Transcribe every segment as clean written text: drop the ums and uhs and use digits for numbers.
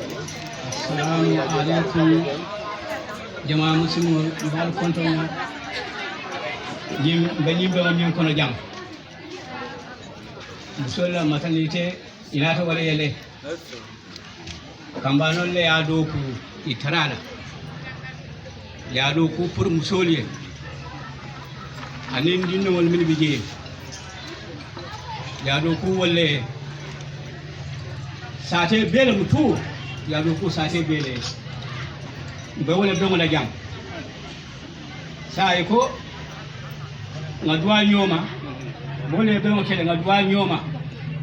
Assalamu alaikum jama'a muslimu mbal konton yimɓe woni kono jam musolla maternité inata wala yele kamba noon le yaado ko i tarala yaado ko pour musoliye anin dinnomol min ɓe jeeyi yaado ko wolle sate beele mo tout yaado ko sate beele ɓe wole dogola jam sa ko nga duwa ñooma bole ɓe o keɗe nga duwa ñooma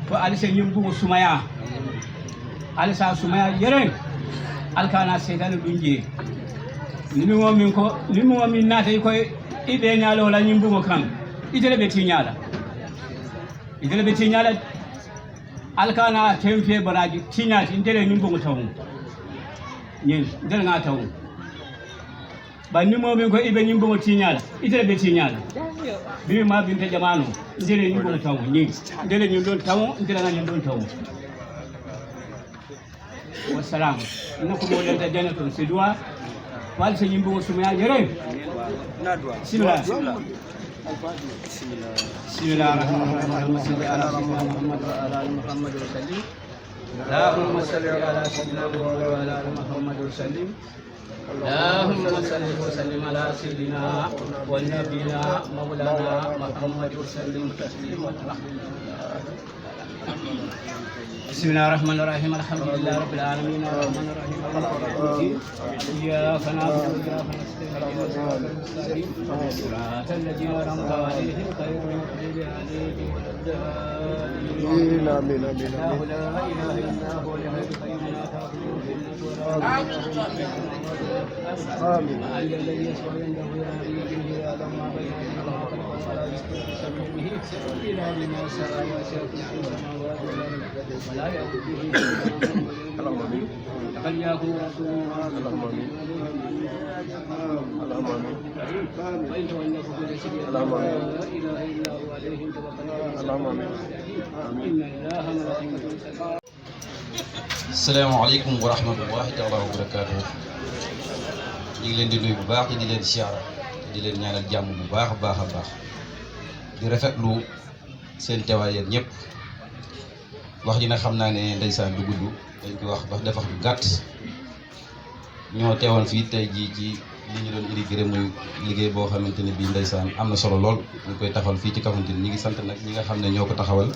ko alisa yimbugo sumaya alisa sumaya yeren alkana seytane ɗum jee nimimo min naatayi koye iɓe ñaala wala yimbugo kam itele ɓe tiñaala alkana temfe baraji tiñaati ndele yimbugo tawu ñin ndele nga tawu ba nimomin ko iɓe yimbugo tiñaala itele ɓe tiñaala bimi ma binte jamanu ndele yimbugo tawu ñin ndele ñin ɗon tawu ndele nga ñin ɗon tawu wassalam nako mo lenta jana toon si duwa wal so yimbugo sumaya jere bismillah bismillah rahmanir salli ala sayyidina muhammad wa ala ali muhammad wa sallim اللهم صل على سيدنا محمد وعلى ال محمد وسلم اللهم صل وسلم على سيدنا ونبينا مولانا محمد وسلم تسليما بسم الله الرحمن الرحيم الحمد لله رب العالمين الرحمن الرحيم مالك يوم الدين اياك نعبد واياك نستعين اهدنا الصراط المستقيم صراط الذين انعمت عليهم غير المغضوب عليهم ولا الضالين امين لا اله الا هو الحي القيوم لا تاخذه سنه ولا نوم امين الذي يشفع عنده لا يؤذيه يعلم ما بين ايديهم ولا يستطيع به الا بما شاء وسع كرسيه السماوات والارض ولا يؤذيه بل يكون رسول الله اللهم امين اللهم امين وان تولوا فقل لا اله الا هو عليه توكلنا اللهم امين ان الله ملائكته asalaamaaleykum wa rahmatullahi taala wa barakaatu ñu ngi leen di nuyu bu baax di leen siyaara di leen ñaanal jàmm bu baax a baax di rafetlu seen teewaay yéen ñëpp wax ji nag xam naa ne ndeysaan du gudd dañ ko wax dafa du gàtt ñoo teewoon fii tey jii ci li ñu doon inauguré muy liggéey boo xamante ne bii ndeysaan am na solo lool ñu koy taxawal fii ci Kafountine ñi ngi sant nag ñi nga xam ne ñoo ko taxawal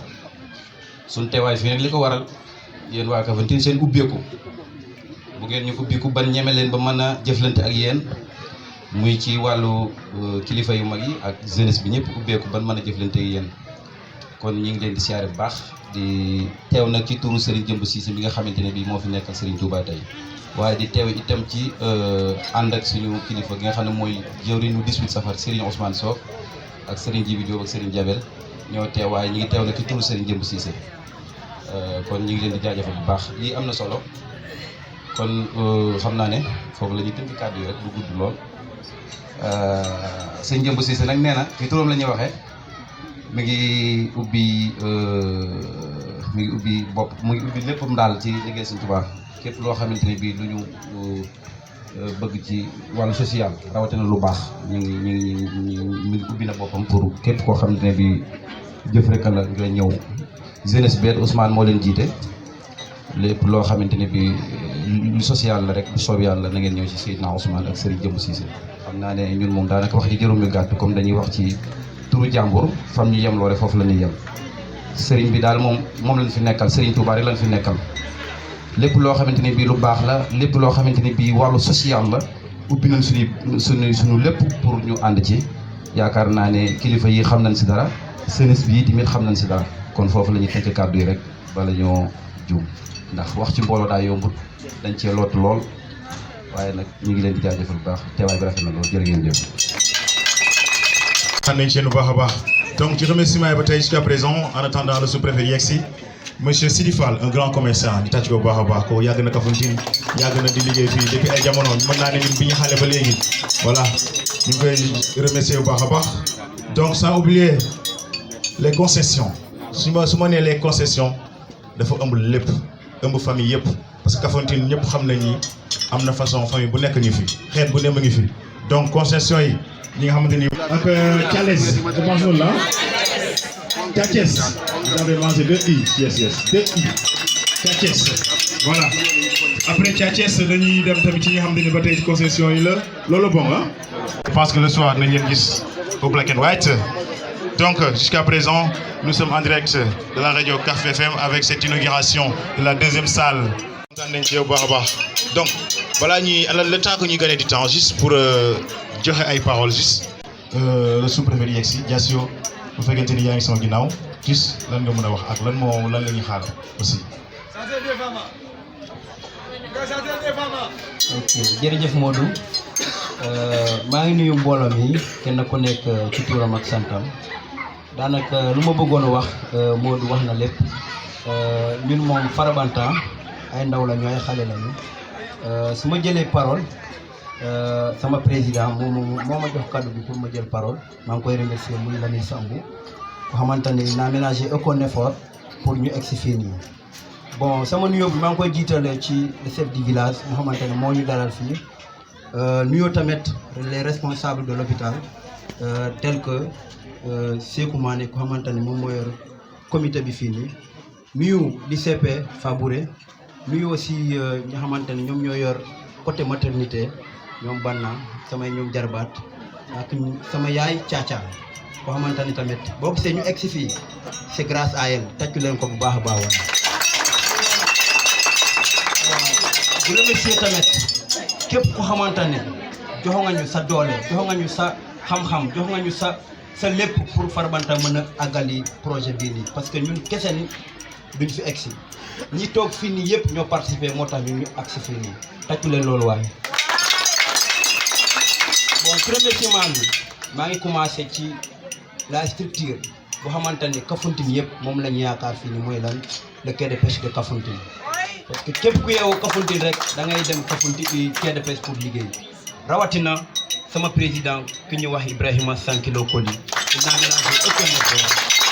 suñ teewaay fii nag li ko waral yéen waa Kafountine seen ubbeeku bu ngeen ñu ubbiku ban ñeme leen ba mën a jëflante ak yéen muy ci wàllu kilifa yu mag yi ak jeunesse bi ñëpp ubbeeku ban mën a jëflante ak yéen kon ñu ngi leen di siyaare bu baax di teew nag ci turu Serigne Jëmb Cissé bi nga xamante ne bii moo fi nekkal Serigne Touba tey waaye di teew itam ci ànd ak suñu kilifa gi nga xam ne mooy jëwriñu 18 safar Serigne Ousmane Sow ak Serigne Djibi Diop ak Serigne Diabel ñoo teew waaye ñu ngi teew nag ci turu Serigne Jëmb Cissé kon ñu ngi leen di jaajëfal bu baax lii am na solo kon xam naa ne foofu la ñuy tënk kàddu yi rek du gudd lool sëñ Jëmb Cissé nag nee na ci turam la ñuy waxee mi ngi ubbi bopp mu ngi ubbi léppam daal ci liggéey Sëñ Tuubaa képp loo xamante ne bii lu ñu bëgg ci wàllu social rawatina lu baax ñu ngi ubbi na boppam pour képp koo xamante ne bii jëf rek la nga ñëw. jeunesse beet Ousmane moo leen jiite lépp loo xamante ne bi lu social la rek bu soob yàlla na ngeen ñëw ci Seydina Ousmane ak Serigne Jëmb Cissé xam naa ne ñun moom daanaka wax ji jërum mi gàtt comme dañuy wax ci turu jàmbur fam ñu yem loole foofu la ñuy yem Serigne bi daal moom lañ fi nekkal Serigne Touba rek lañ fi nekkal lépp loo xamante ne bii lu baax la lépp loo xamante ne bii wàllu social la ubbi nañ suñu lépp pour ñu ànd ci yaakaar naa ne kilifa yi xam nañ si dara jeunesse bi tamit xam nañ si dara kon foofu la ñuy tënk kàddu yi rek bala ñoo juum ndax wax ci mbooloo daa yombut dañ cee lot lool waaye nag ñu ngi leen di jaajëfal bu baax teewaay bi rafet na lool jërë ngeen jëf. xam nañ seen bu baax a baax donc ci remerciement yi ba tey jusqu'à présent en attendant le sous-préfet yegsi monsieur Sidi Fall un grand commerçant di tàcc ko bu baax a baax ko yàgg na Kafountine yàgg na di liggéey fii depuis ay jamono mën naa ne ñun bi ñu xale ba léegi voilà ñu ngi koy remercier bu baax a baax donc sans oublier les concessions su ma nee les concessions dafa ëmb lépp ëmb famille yëpp parce que Kafountine ñëpp xam nañ ni am na façon famille bu nekk ngi fi xeet bu ne ma ngi fi donc concessions yi ñi nga xamante ni. ak Thialès je pense loolu la Thiès vous avez mangé 2 i yes 2 i Thiès voilà après Thiès dañuy dem tamit ci ñi nga xamante ni ba tey ci concession yi la loolu bon ah. je pense que le soir nañ leen gis au black and white. Donc, jusqu'à présent, nous sommes en direct de la radio CAF FM avec cette inauguration de la deuxième salle. Donc, voilà le temps que nous gagnons du temps, juste pour dire des paroles, juste le sous-préfet Yexi, Diasio, vous faites que vous avez son guinao, juste l'un de mon avoir, l'un de mon aussi. ok jërëjëf Modou maa ngi nuyu mbooloo mi kenn ku nekk ci turam ak santam daanaka lu ma bëggoon a wax Modou wax na lépp ñun moom Farabanta ay ndaw la ñooy xale lañu su ma jëlee parole sama président moo ma jox cadeau bi pour ma jël parole maa ngi koy remercier muy Lamine Sambou ko xamante ni naa ménagé aucun effort pour ñu egsi fii nii. bon sama nuyoo bi maa ngi koy jiitale ci le chef du village nga xamante ne moo ñu dalal fii nuyoo tamit les responsables de l'hôpital tel que Sékou Mané ko xamante ne moom moo yor comité bi fii nii nuyu di CP Fabouré nuyu aussi nga xamante ne ñoom ñoo yor côté maternité ñoom Banna samay ñoom jarbaat ak sama yaay Caca ko xamante ne tamit boo gisee ñu egsi fii c'est grâce à elle tàccu leen ko bu baax a baax woon. bu remercier tamit képp ku xamante ne jox nga ñu sa doole jox nga ñu sa xam-xam jox nga ñu sa lépp pour Farabanta mën a àggali projet bii nii parce que ñun kese ni duñ fi egsi ñi toog fii nii yëpp ñoo participer moo tax ñu agsi fii nii tàccu leen loolu waaye. bon ci remerciement bi maa ngi commencé ci la structure boo xamante ne Kafountine yëpp moom la ñu yaakaar fii nii mooy lan le quai de pêche de Kafountine. parce que képp ku yeewoo Kafountine rek da ngay dem Kafountine quai de pêche pour liggéey rawatina sama président ki ñu wax Ibrahima Sankilo Koli dinaa mélanger aucun effort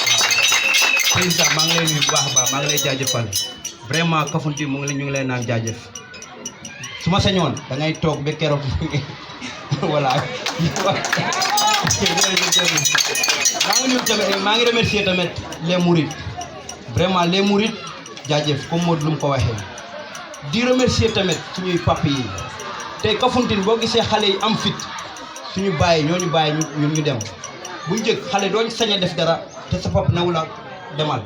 waaw président maa ngi lay nuyu bu baax a baax maa ngi lay jaajëfal vraiment Kafountine ñu ngi lay naan jaajëf su ma sañoon da ngay toog ba keroog voilà maa ngi remercier tamit les mourides vraiment les mourides jaajëf comme Modou lu mu ko waxee di remercier tamit suñuy papi yi tey Kafountine boo gisee xale yi am fit suñu bàyyi ñooñu bàyyi ñu dem bu njëkk xale dooñ sañ a def dara te sa pap naw la demal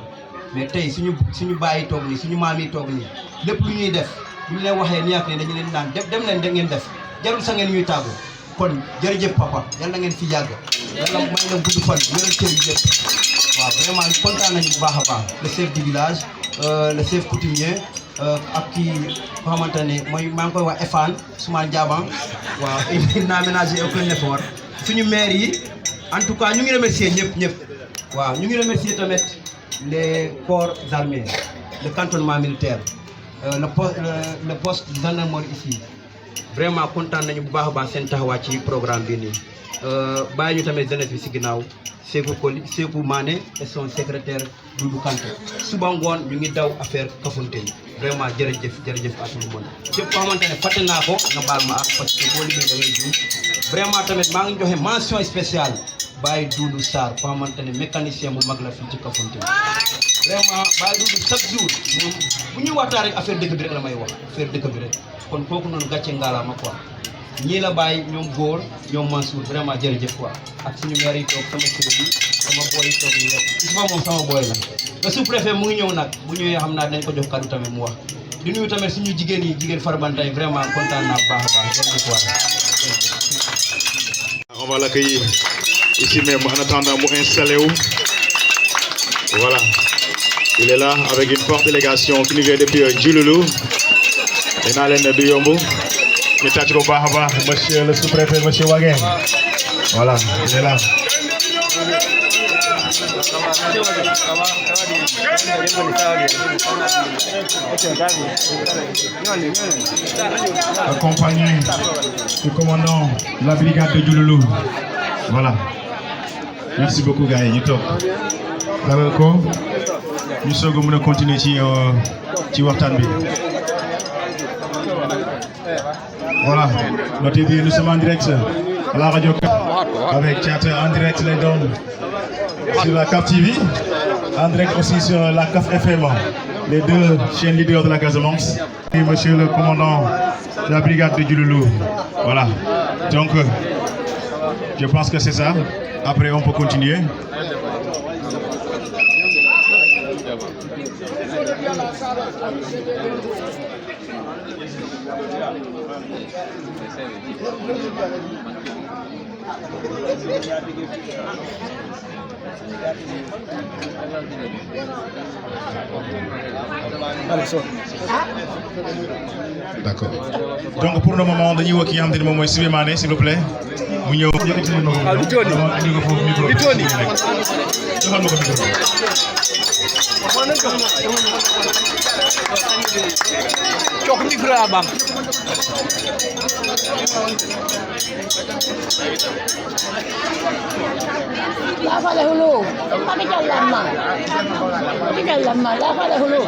mais tey suñu bàyyi toog nii suñu maam yi toog nii lépp lu ñuy def bu ñu leen waxee nii ak ne dañu leen naan dem leen da ngeen def jarul sa ngeen ñuy tàggu kon jërëjëf papa yal na ngeen fi yàgg yàlla may na gudd fan wéral cër yi yëpp waaw vraiment kontaan nañu bu baax a baax le chef du village le chef coutumier ak kii ko xamante ne mooy maa ngi koy wax Efane Soumane Diaban waaw il n'a ménagé aucun effort suñu maire yi en tout cas ñu ngi remercier ñëpp waaw ñu ngi remercier tamit les corps armés le cantonnement militaire le poste de gendarmerie ici vraiment kontaan nañu bu baax a baax seen taxawaay ci programme bi nii bàyyi ñu tamit jeunesse bi si ginnaaw Sékou Mané et son secrétaire Doudou Kanté suba ngoon ñu ngi daw affaire Kafountine vraiment jërëjëf à tout le monde képp koo xamante ne fàtte naa ko nga baal ma ak parce que boo liggéey da ngay juum vraiment tamit maa ngi joxe mention spéciale Baye Doudou Sarr koo xamante ne mécanicien bu mag la fii ci Kafountine vraiment Baye Doudou chaque jour moom bu ñuy waxtaan rek affaire dëkk bi rek la may wax affaire dëkk bi rek kon kooku noonu gàcce ngaalaama quoi ñii la bàyyi ñoom góor ñoom Mansour vraiment jërëjëf quoi ak suñu maire yi toog sama kër bi sama boy yi toog nii rek Isma moom sama boy la le sous-préfet mu ngi ñëw nag bu ñëwee xam naa dañ ko jox kaddu tamit mu wax di nuyu tamit suñu jigéen Farabanta yi vraiment kontaan naa baax a baax jërëjëf quoi. On va l'accueillir ici même en attendant mu installé wu voilà il est là avec une forte délégation qui nous vient depuis Diouloulou dinaa leen du yomb ñu tàcc ko baax a baax monsieur le sous-préfet monsieur Wagué voilà il est là Accompagné du commandant de la brigade de Diouloulou. Voilà. Merci beaucoup, gars. Ñu toog dalal ko ñu soog a mën a continuer ci waxtaan bi. Voilà. Notez bien, nous sommes en direct à la radio avec Théâtre en direct les dons sur la CAF TV, en direct aussi sur la CAF FM, les deux chaînes leaders de la Casamance. Et monsieur le commandant de la brigade de Diouloulou. Voilà. Donc, je pense que c'est ça. Après, on peut continuer. D'accord. Donc pour le moment, dañuy woo ki nga xamante ni moom mooy Sibé Mané, s'il vous plaît. mu ñëw yëkkati leen ma ko ñëw dama indi ko foofu micro bi joxal ma ko micro bi. jox micro la bam. La fale hulu, pakai jalan mah, la fale hulu.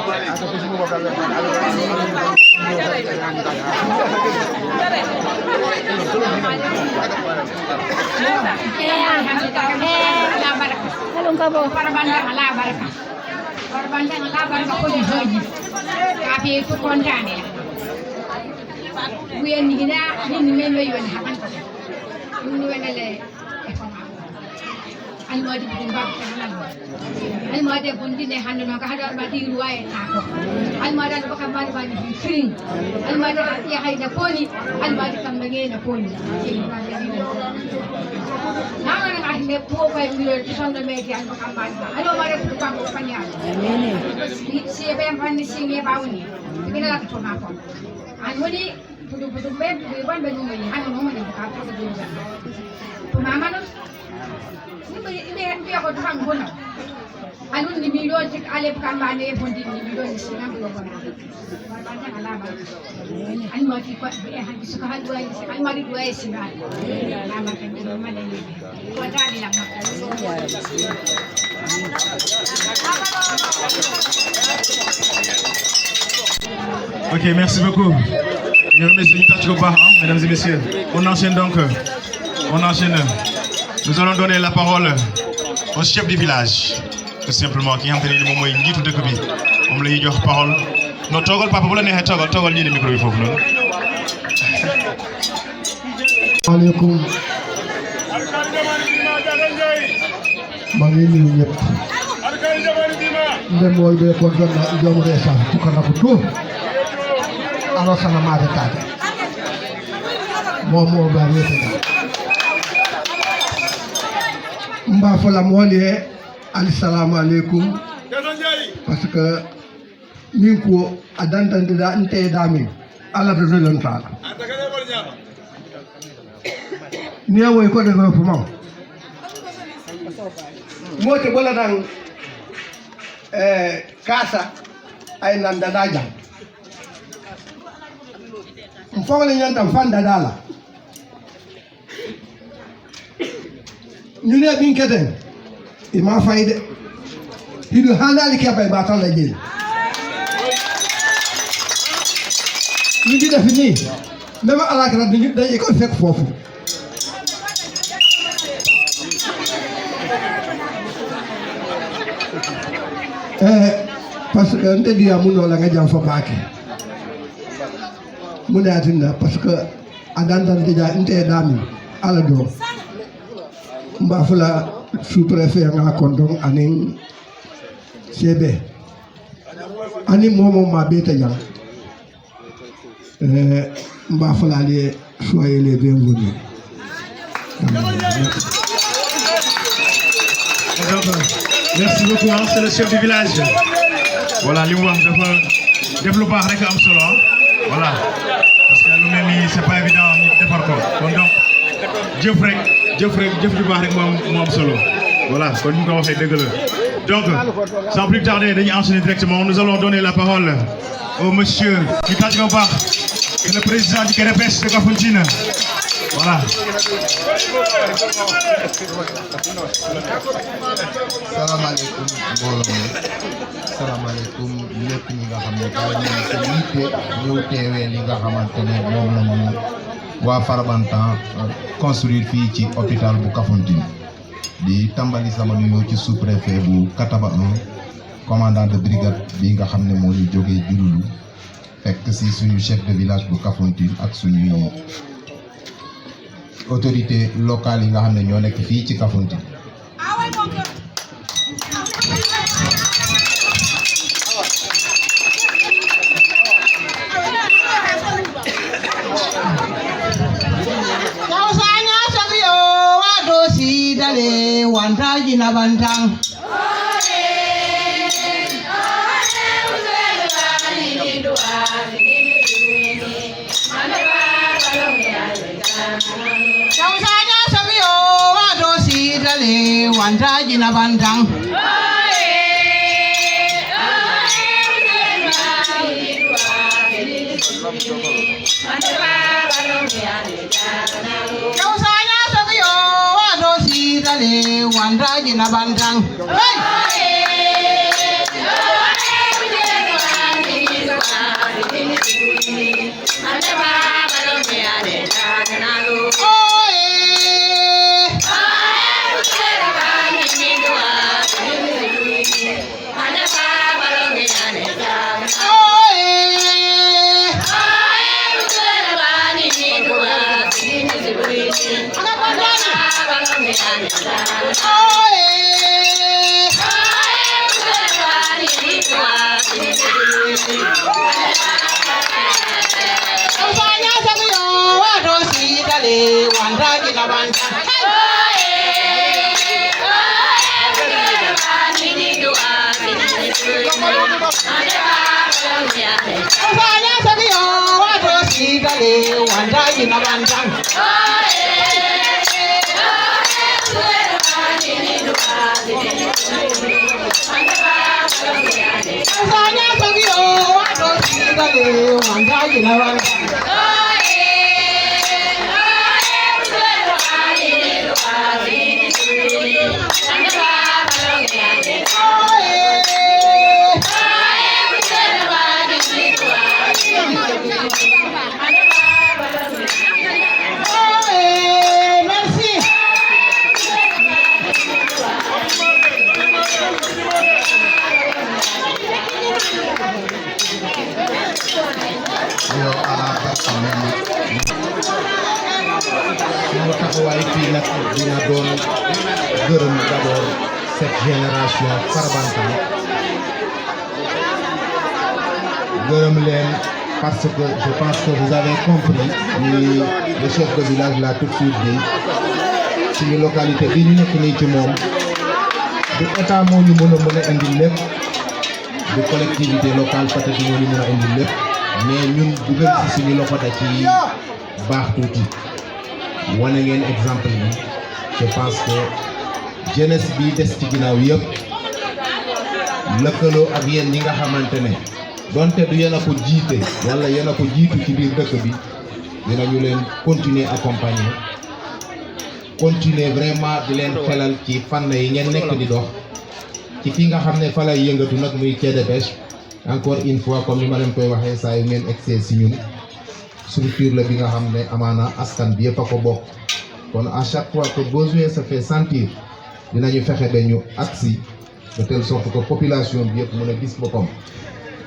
Kalau kau bawa perbandang labar, kau dihaji, tapi itu kontan ya. Bukan ni kita ni memang yang hapan, ini mana le. Almadi pun bab kenal. Almadi pun di nehan nak ada almadi ruai tak. Almadi tu bukan almadi film. Almadi ya hai nak poni, almadi kambing nak poni. Nama nak ahli pokok yang di sana media nak almadi. Almadi tu bukan penyan. Siapa yang pandai sini bau ni? Kita lagi cuma apa? Almadi putu-putu beb, beban benu ni. Anu nama ni bukan apa tu. Mama tu ini aku terang pun. Anu ni milion cik alep kambane pun di milion sinam dua orang. Banyak alamat. Anu mati kuat hanya suka hal dua isi. Anu mati dua isi dah. Alamat yang di rumah ni. Kuat ada lama. Ok, merci beaucoup. Je remercie Nitacho Ba, mesdames et messieurs. On enchaîne donc. On enchaîne. Nous allons donner la parole au chef du village, tout simplement, qui est en train de nous montrer une guide de Kobi. On lui donne la parole. Non, togol papa, vous l'avez togol, togol ni le micro il faut non. Alaikum. Mangini ñep. Ndem moy be ko donna jom resa ko kana ko to. Alo sana ma de ta. Mo ba rete. Mba fala molie assalamu alaikum parce que min ko adantande da nte dami ala do lon taala ni awoy ko de ko mam mote bola dan kasa ay nanda daja mfawale nyanta fanda dala ñu ne biñ keten ima fayde hidu hanali ke bay ba tan la jël ñu di def ni même alakra dañu dañ ko fekk fofu parce que nte dia mu no la nga jam fa baake mu datina parce que adandan deja nte dami ala do mbafula sous-préfet nga kondong aning CB ani momo ma beta jang mbafula les soyez les bienvenus. Merci beaucoup, hein, c'est le chef du village. Voilà, li mu wax dafa def lu baax rek am solo. Voilà. Parce que lu mel ni c'est pas évident nit defar ko. Kon donc jëf ju baax rek moo am solo. Voilà, comme nous avons fait de gueule. Donc, sans plus tarder, nous enchaîner directement. Nous allons donner la parole au monsieur Kitach Gomba, le président du KDPS de Kafountine. Voilà. salaamaaleykum mbooloo mi salaamaaleykum lépp ñi nga xam ne daal ñu ngi seen yitte ñëw teewee li nga xamante ne moom la ñu waa Farabantan construire fii ci hôpital bu Kafountine di tàmbali sama nuyoo ci sous-préfet bu Kataba 1 commandant de brigade bi nga xam ne moo ñu jógee Diouloulou fekk si suñu chef de village bu Kafountine ak suñuy autorité locale yi nga xam ne ñoo nekk fii ci Kafountine. Dale wantaji na bantang Kausanya sabio wadosi dale wantaji na bantang dale wandaji na bantang suñu taxawaay fii nag dina doon gërëm d'abord cette génération Farabantan gërëm leen parce que je pense que vous avez compris ni le chef de village l'a tout de suite dit suñu localité bi ñu nekk nii ci moom du état moo ñu mën a indi lépp du collectivité locale peut-être moo ñu mën a indi lépp mais ñun dugal ci suñu loxo da ci baax tuuti wane ngeen exemple bi je pense que jeunesse bi des ci ginnaaw yëpp lëkkaloo ak yéen ñi nga xamante ne donte du yéen a ko jiite wala yéen a ko jiitu ci biir dëkk bi dinañu leen continuer accompagner continuer vraiment di leen xelal ci fànn yi ngeen nekk di dox ci fi nga xam ne fa lay yëngatu nag muy quai de pêche encore une fois comme ni ma leen koy waxee saa yu ngeen excès si ñun structure la bi nga xam ne amaana askan bi yëpp a ko bokk kon à chaque fois que besoin se fait sentir dinañu fexe ba ñu agsi de telle sorte que population bi yëpp mën a gis boppam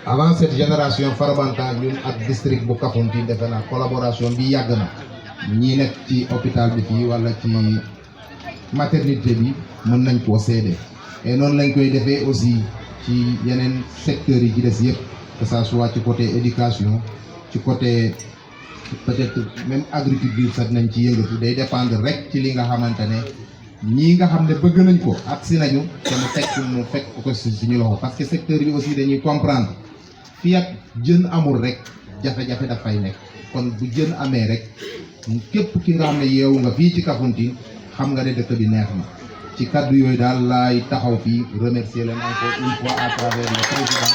avant cette génération Farabantan ñun ak district bu Kafountine defe naa collaboration bi yàgg na ñi nekk ci hôpital bi fii wala ci maternité bi mën nañ koo seede et noonu lañ koy defee aussi ci yeneen secteurs yi ci des yëpp que ça soit ci côté éducation ci côté peut-être même agriculture sax nañ ci yëngatu day dépendre rek ci li nga xamante ne ñii nga xam ne bëgg nañ ko agsi nañu te mu fekk ko si suñu loxo parce que secteur bi aussi dañuy comprendre fii ak jën amul rek jafe-jafe dafay nekk kon bu jën amee rek képp ki nga xam ne yeewu nga fii ci Kafountine xam nga ne dëkk bi neex na ci kaddu yooyu daal laay taxaw fii remercier leen encore une fois à travers le président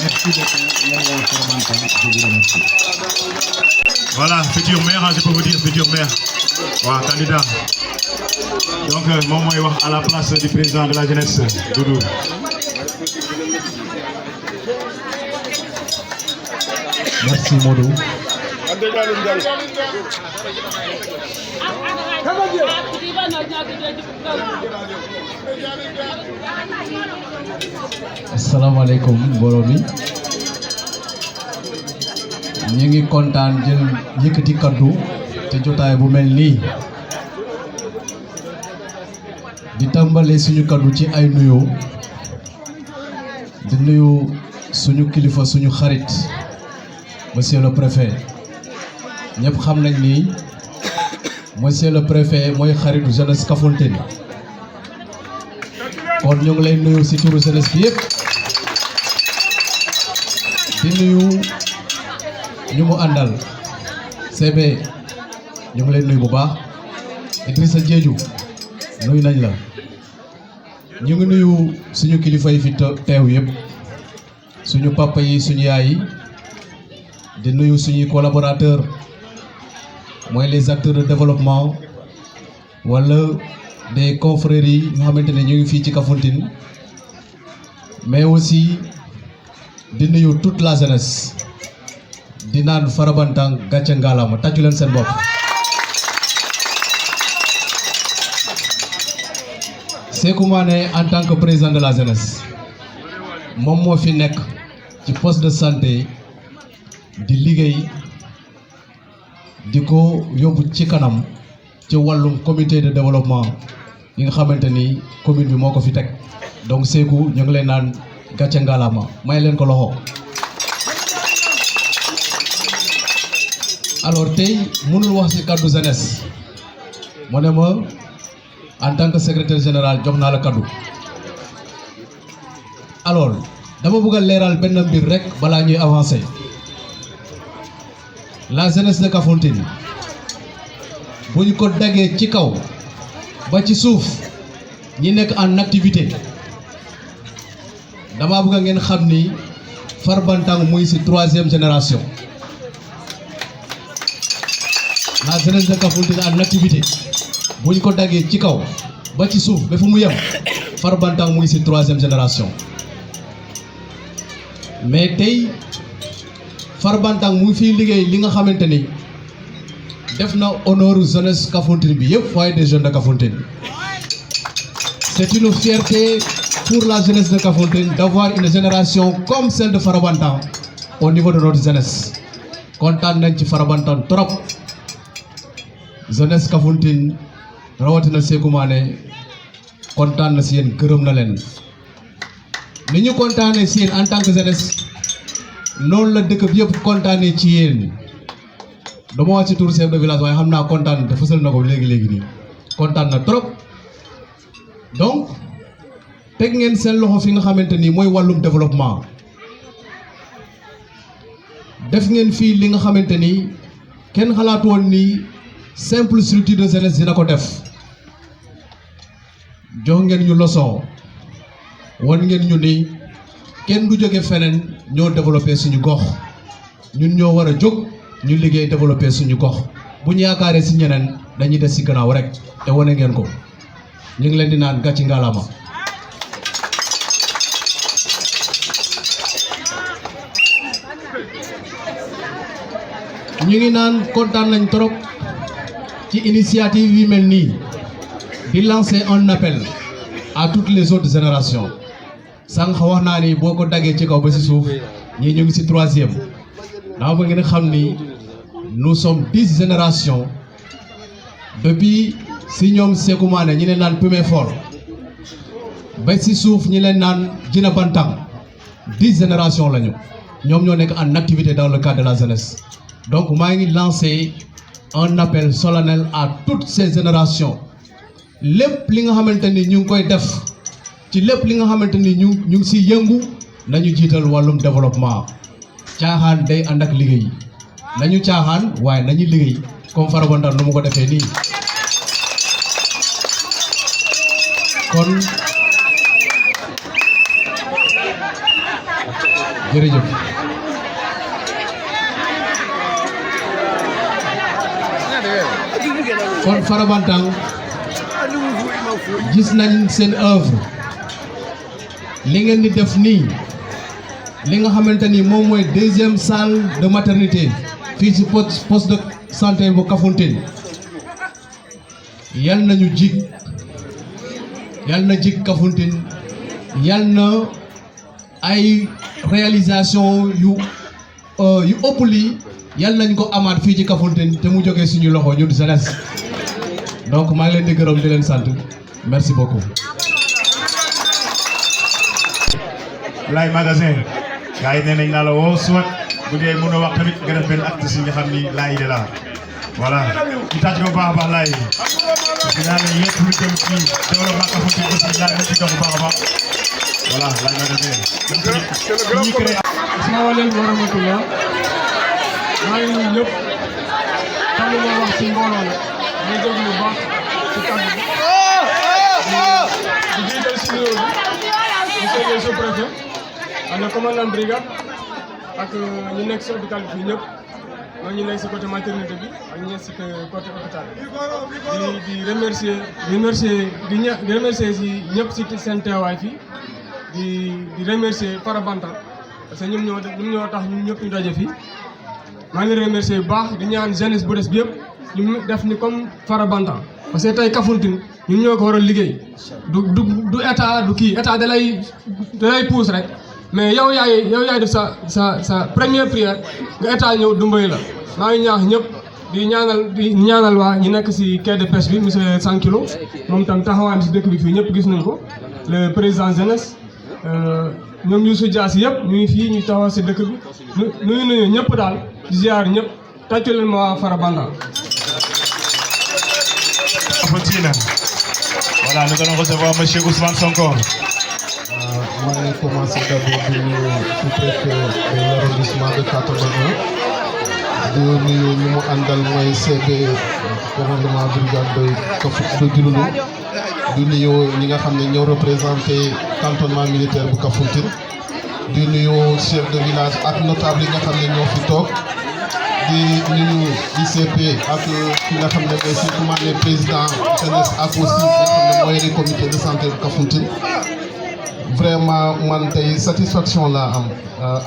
merci beaucoup yéen waa Farabantang je vous remercie. Voilà, futur maire, je peux vous dire futur maire. Voilà, candidat. Donc, mon moi, à la place du président de la jeunesse, Doudou. Merci Modou. Asalaamaaleykum mbooloo mi ñu ngi kontaan jël yëkkati kaddu te jotaay bu mel nii di tàmbale suñu kaddu ci ay nuyoo di nuyu suñu kilifa suñu xarit monsieur le préfet ñëpp xam nañ ni monsieur le préfet mooy xaritu jeunesse Kafountine kon ñu ngi lay nuyu ci turu jeunesse bi yëpp di nuyu ñu mu àndal CB ñu ngi lay nuyu bu baax Idrissa Diédhiou nuyu nañ la ñu ngi nuyu suñu kilifa yi fi teew yëpp suñu papa yi suñu yaay yi di nuyu suñuy collaborateurs mooy les acteurs de développement wala des confréries yi nga xamante ne ñu ngi fii ci Kafountine mais aussi di nuyu toute la jeunesse di naan Farabantang gàcce ngalaama tàccu leen seen bopp. Sékou Mané en tant que président de la jeunesse moom moo fi nekk ci poste de santé di liggéey di ko yóbbu ci kanam ci wàllum comité de développement yi nga xamante ni commune bi moo ko fi teg donc Sékou ñu ngi leen naan gàcce ngalaama may leen ko loxo. alors tey mënul wax ci kaddu jeunesse mu ne ma en tant que secrétaire général jox naa la kaddu alors dama bëgg a leeral benn mbir rek balaa ñuy avancer la jeunesse de Kafountine bu ñu ko daggee ci kaw ba ci suuf ñi nekk en activité dama bëgg ngeen xam ni Farabantang muy ci 3e génération. La jeunesse de Kafountine en activité bu ñu ko daggee ci kaw ba ci suuf ba fu mu yem Farabantang muy ci 3e génération mais tey Farabantang mu ngi fiy liggéey li nga xamante ni def na honneur jeunesse Kafountine bi yëpp foyer des jeunes de Kafountine. C'est une fierté pour la jeunesse de Kafountine d'avoir une génération comme celle de Farabantang au niveau de notre jeunesse kontaan nañ ci Farabantang trop. jeunesse Kafountine rawatina Sékou Mané kontaan na si yéen gërëm na leen ni ñu kontaanee si yéen en tant que jeunesse noonu la dëkk bi yëpp kontaanee ci yéen dama wax ci tur chef de village waaye xam naa kontaan te fësal na ko léegi nii kontaan na trop donc teg ngeen seen loxo fi nga xamante ni mooy wàllum développement def ngeen fii li nga xamante ni kenn xalaatu woon ni simple structure de jeunesse dina ko def jox ngeen ñu leçon wan ngeen ñu ni kenn du jóge feneen ñoo développé suñu gox ñun ñoo war a jóg ñu liggéey développé suñu gox bu ñu yaakaaree si ñeneen dañuy des si gannaaw rek te wane ngeen ko ñu ngi leen di naan gàcci ngalaama. ñu ngi naan kontaan nañ trop ci initiative yi mel nii di lancer un appel à toutes les autres générations sànq wax naa ni boo ko daggee ci kaw ba si suuf ñii ñu ngi si 3e dama bëgg ngeen xam ni nous sommes 10 générations depuis si ñoom Sékou Mané ñi leen naan Pumé Fort ba si suuf ñi leen naan Djina Bantang 10 générations lañu ñoom ñoo nekk en activité dans le cadre de la jeunesse donc maa ngi lancé un appel solennel à toutes ces générations lépp li nga xamante ni ñu ngi koy def ci lépp li nga xamante ni ñu ngi siy yëngu nañu jiital wàllum développement caaxaan day ànd ak liggéey nañu caaxaan waaye nañu liggéey comme Farabantang nu mu ko defee nii kon jërëjëf. kon Farabantang gis nañ seen œuvre li ngeen di def nii li nga xamante ni moom mooy deuxième salle de maternité fii ci poste de santé bu Kafountine yal nañu jig yal na jig Kafountine yal na ay réalisation yu ëpp lii yal nañ ko amaat fii ci Kafountine te mu jógee suñu loxo ñun jeunesse donc maa ngi leen di gërëm di leen sant merci beaucoup. Laye magasin gars yi nee nañ naa la woo soit bu dee mën a wax tamit nga def benn acte si nga xam ni Laye de la voilà ñu tàcc ko bu baax a baax Laye parce que naa ne lépp lu jëm ci développement Kafountine aussi Laye na ci dox bu baax a baax voilà Laye magasin ñi créé. asalaamaaleykum wa rahmatulah maa ngi nuyu ñëpp xam nga wax ci mbooloo la ñu déglu bu baax ci kàddu gi di jiital si nuyoo bi monsieur le sous-préfet ak le commandant brigade ak ñu nekk si hôpital bi fii ñëpp ñu nekk si côté maternité bi ak ñu nekk si côté hôpital di remercier si ñëpp si seen teewaay fii di remercier Farabantang parce que ñoom ñoo tax ñun ñëpp ñu daje fii maa ngi remercier bu baax di ñaan jeunesse bu des bi yëpp ñu def ni comme Farabantang parce que tey Kafountine ñun ñoo ko war a liggéey du état du kii état da lay pousse rek mais yow yaay def sa première prière nga état ñëw dumbay la maa ngi ñaax ñëpp di ñaanal waa ñu nekk si quai de pêche bi monsieur Sankilo moom tam taxawaayam si dëkk bi fii ñëpp gis nañ ko le président jeunesse ñoom Youssou Dias yëpp ñu ngi fii ñu taxaw si dëkk bi nuyu ñëpp daal di ziar ñëpp tàccu leen ma waa Farabantang. Kafountine. Voilà, nous allons recevoir monsieur Ousmane Sonko. maa ngi commencé d'abord di nuyu sous-préfet de l'arrondissement de Katoumba 1 di nuyu ñu mu àndal mooy CB commandement brigade de Diouloulou di nuyu ñi nga xam ne ñoo représenté cantonnement militaire bu Kafountine di nuyu chef de village ak notable yi nga xam ne ñoo fi toog di nuyu ICP ak ki nga xam ne mooy surtout les présidents jeunesse ak aussi nga xam ne mooy les comités de santé bu Kafountine vraiment man tey satisfaction laa am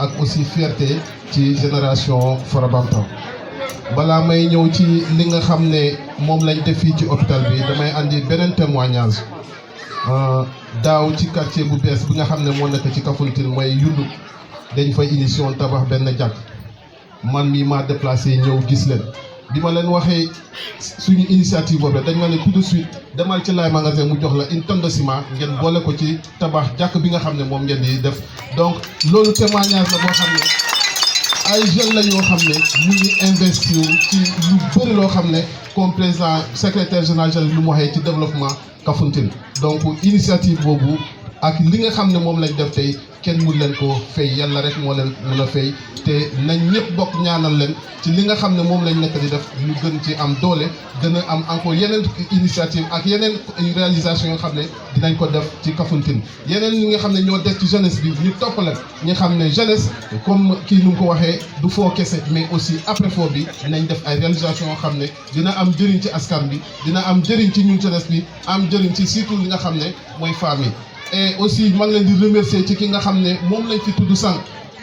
ak aussi fierté ci génération Farabantang balaa may ñëw ci li nga xam ne moom lañ def fii ci hôpital bi damay andi beneen témoignage daaw ci quartier bu bees bi nga xam ne moo nekk ci Kafountine mooy Yundu dañ fay initiation tabax benn jàkk man mii maa déplacé ñëw gis leen bi ma leen waxee suñu initiative boobu dañ ma ne tout de suite demal ci Laye magasin mu jox la une tonne de ciment ngeen boole ko ci tabax jàkk bi nga xam ne moom ngeen di def donc loolu témoignage la boo xam ne ay jeunes la yoo xam ne ñu ngi investir ci lu bëri loo xam ne comme président secrétaire général lu mu waxee ci développement Kafountine donc initiative boobu ak li nga xam ne moom lañ def tey kenn mun leen ko fay yàlla rek moo leen mun a fay te nañ ñëpp bokk ñaanal leen ci li nga xam ne moom lañ nekk di def ñu gën ci am doole gën a am encore yeneen initiative ak yeneen réalisation yoo xam ne dinañ ko def ci Kafountine yeneen ñi nga xam ne ñoo des ci jeunesse bi ñu topp leen ñu xam ne jeunesse comme kii nu mu ko waxee du foo kese mais aussi après foo bi nañ def ay réalisation yoo xam ne dina am njëriñ ci askan bi dina am njëriñ ci ñun jeunesse bi am njëriñ ci surtout li nga xam ne mooy famille et aussi maa ngi leen di remercier ci ki nga xam ne moom lañ fi tudd sànq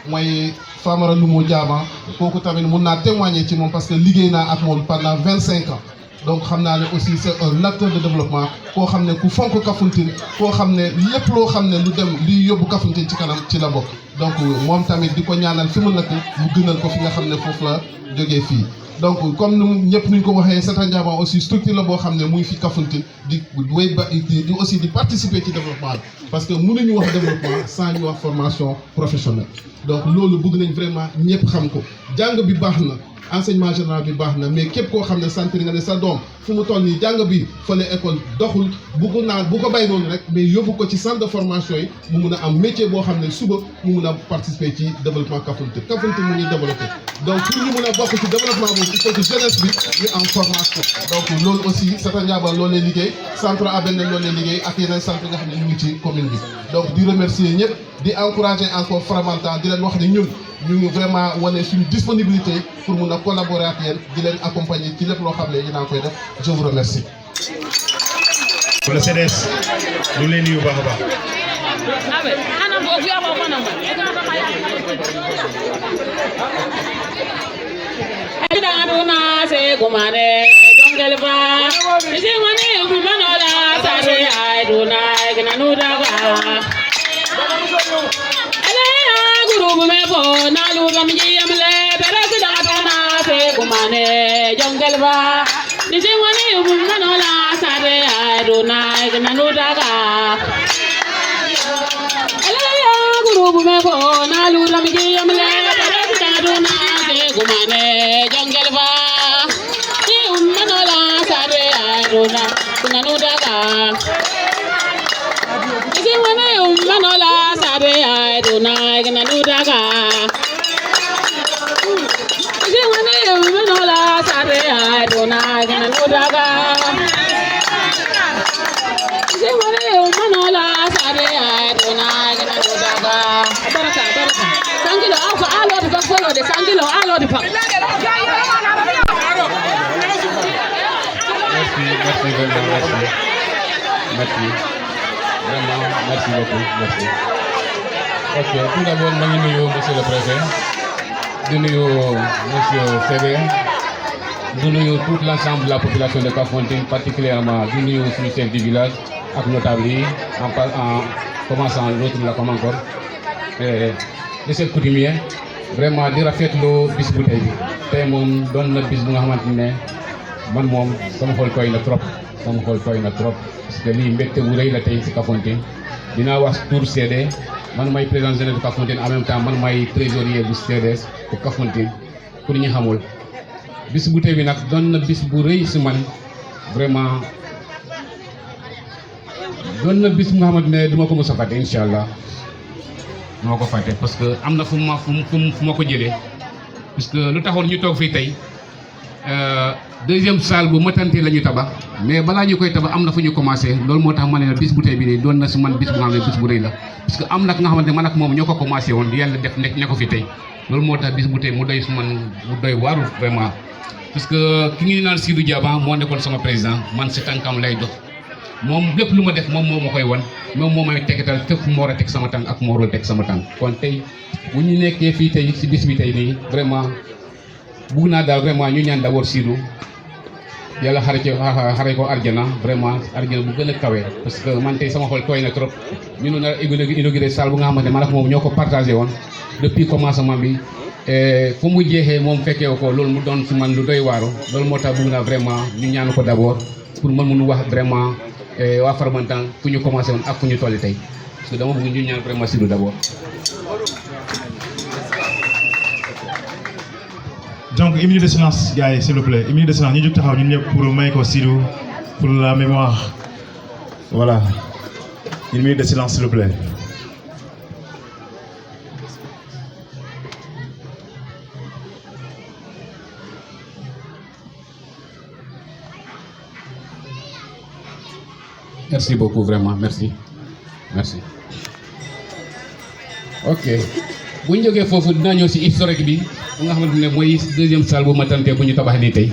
mooy Famara Lumo Diama kooku tamit mun naa témoigner ci moom parce que liggéey naa ak moom pendant 25 ans donc xam naa ne aussi c'est un acteur de développement koo xam ne ku fonk Kafountine koo xam ne lépp loo xam ne lu dem li yóbbu Kafountine ci kanam ci la bokk donc moom tamit di ko ñaanal fi mu nekk mu gënal ko fi nga xam ne foofu la jógee fii. donc comme nu ñëpp nuñ ko waxee Sata Ndiama aussi structure la boo xam ne muy fi Kafountine di wéy ba di aussi di participer ci développement bi parce que mënuñu wax développement sans ñu wax formation professionnelle donc loolu bëgg nañ vraiment ñëpp xam ko jàng bi baax na enseignement général bi baax na mais képp koo xam ne sentir nga ne sa doom fu mu toll nii jàng bi fële école doxul bu ko bay noonu rek mais yóbbu ko ci centre de formation yi mu mun a am métier boo xam ne suba mu mun a participer ci développement Kafountine mu ngi développé donc pour ñu mun a bokk ci développement boobu il faut que jeunesse bi ñu am formation donc loolu aussi Sata Ndiaba loolu lay liggéey centre Abel loolu lay liggéey ak yeneen centre nga xam ne ñu ngi ci commune bi donc di remercier ñëpp di encourager encore Farabantan di leen wax ne ñun ñu ngi vraiment wane suñu disponibilité pour mun a collaborer ak yéen di leen accompagner ci lépp loo xam ne dinaa koy def je vous remercie. pour le CDS ñu ngi leen nuyu bu baax a baax. Merci. Vraiment, merci beaucoup. Merci. Ok, tout d'abord, je suis monsieur le préfet, je monsieur Fébé, je tout l'ensemble de la population de Kafountine, particulièrement je chef du village, avec notable, en commençant l'autre là comme encore. De cette coutumier, vraiment, je suis bis bu tey bi tey moom doon na bis bu nga xamante ne man moom sama xol tooy na trop parce que lii mbégte bu rëy la tey si Kafountine dinaa wax tour CD man may président général de Kafountine en même temps man may trésorier bu CDS bu Kafountine pour ñu xamul bis bu tey bi nag doon na bis bu rëy si man vraiment doon na bis bu nga xamante ne duma ko mos a fàtte incha allah moo ko fàtte parce que am na fu ma ko jëlee parce que lu taxoon ñu toog fii tey deuxième salle bu matante la ñu tabax mais balaa ñu koy tabax am na fu ñu commencé loolu moo tax ma ne la bis bu tey bi nii doon na si man bis bu nga xam ne bis bu rëy la parce que am na nga xamante ne man ak moom ñoo ko commencé woon yàlla def ne ko fi tey loolu moo tax bis bu tey mu doy su man mu doy waaru vraiment parce que ki ngi naan Sidou Diaba moo nekkoon sama président man si tànkam lay dox moom lépp lu ma def moom moo ma koy wan moom moo may tegatal fépp moo war a teg sama tànk ak moo warul teg sama tànk kon tey bu ñu nekkee fii tey si bis bi tey nii vraiment bugg naa daal vraiment ñu ñaan d'abord Sidou yàlla xare ko arjana vraiment arjana bu gën a kawe parce que man tey sama xol tooy na trop ñu ne nar a inauguré salle bu nga xamante ne man ak moom ñoo ko partagé woon depuis commencement bi fu mu jeexee moom fekkee ko loolu mu doon si man lu doy waaru loolu moo tax bugg naa vraiment ñu ñaan ko d'abord pour mën mënu wax vraiment waa Farabantan fu ñu commencé woon ak fu ñu tolli tey parce que dama bëgg ñu ñaan vraiment Sidou d'abord. Donc une minute de silence gars yi s'il vous plaît une minute de silence ñu jóg taxaw ñun ñëpp pour may ko Sidou pour la mémoire voilà une minute de silence s'il vous plaît. Merci beaucoup vraiment merci ok bu ñu jógee foofu dinaa ñëw si historique bi bu nga xamante ne mooy deuxième salle bu matante bu ñu tabax nii tey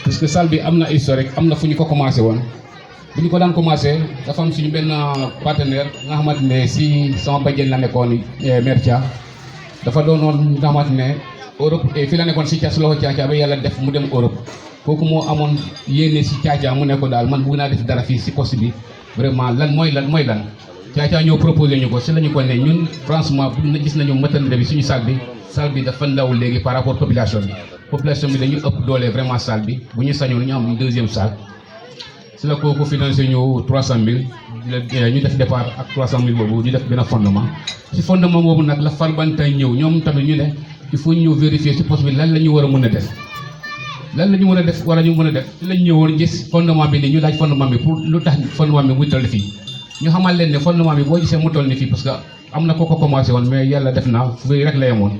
parce que salle bi am na historique am na fu ñu ko commencé woon bu ñu ko daan commencé dafa am suñu benn partenaire nga xamante ne si sama bajjen la nekkoon Mertia dafa doonoon nga xamante ne Europe fii la nekkoon si ca su loxo Caaca ba yàlla def mu dem Europe kooku moo amoon yéene si Caaca mu ne ko daal man bëgg naa def dara fii si poste bi vraiment lan mooy lan Caaca ñoo proposé ñu ko si la ñu ko ne ñun franchement gis nañu maternité bi suñu salle bi dafa ndaw léegi par rapport population bi dañu ëpp doole vraiment salle bi bu ñu sañoon ñu am deuxième salle si la kooku financé ñu 300 000 ñu def départ ak 300 000 boobu ñu def benn fondement si fondement boobu nag la Farabantan ñëw ñoom tamit ñu ne il faut ñu vérifier si poste bi lan la ñu war a mën a def lan la ñu mën a def wala ñu mën a def ci lañ ñëwoon gis fondement bi nii ñu laaj fondement bi pour lu tax fondement bi muy toll fii ñu xamal leen ne fondement bi boo gisee mu toll ni fii parce que am na ko commencé woon mais yàlla def na fu rek la yemoon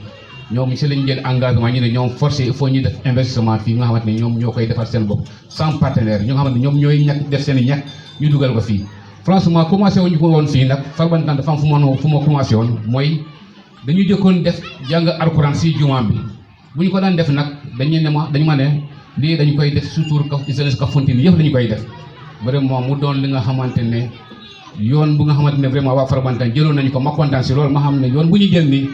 ñoom si lañ jël engagement ñu ne ñoom forcé il faut ñu def investissement fii nga xamante ne ñoom ñoo koy defar seen bopp sans partenaire ñu nga xamante ne ñoom ñooy ñàkk def seen i ñàkk ñu dugal ko fii franchement commencé wuñu ko woon fii nag Farbantan dafa am fu ma commencé woon mooy dañu jëkkoon def jàng alxuraan si jumaam bi bu ñu ko daan def nag dañu ma ne lii dañu koy def surtout jeunesse Kafountine yëpp lañu koy def vraiment mu doon li nga xamante ne yoon bu nga xamante ne vraiment waa Farbantan jëloon nañu ko ma kontaan si loolu ma xam ne yoon bu ñu jël nii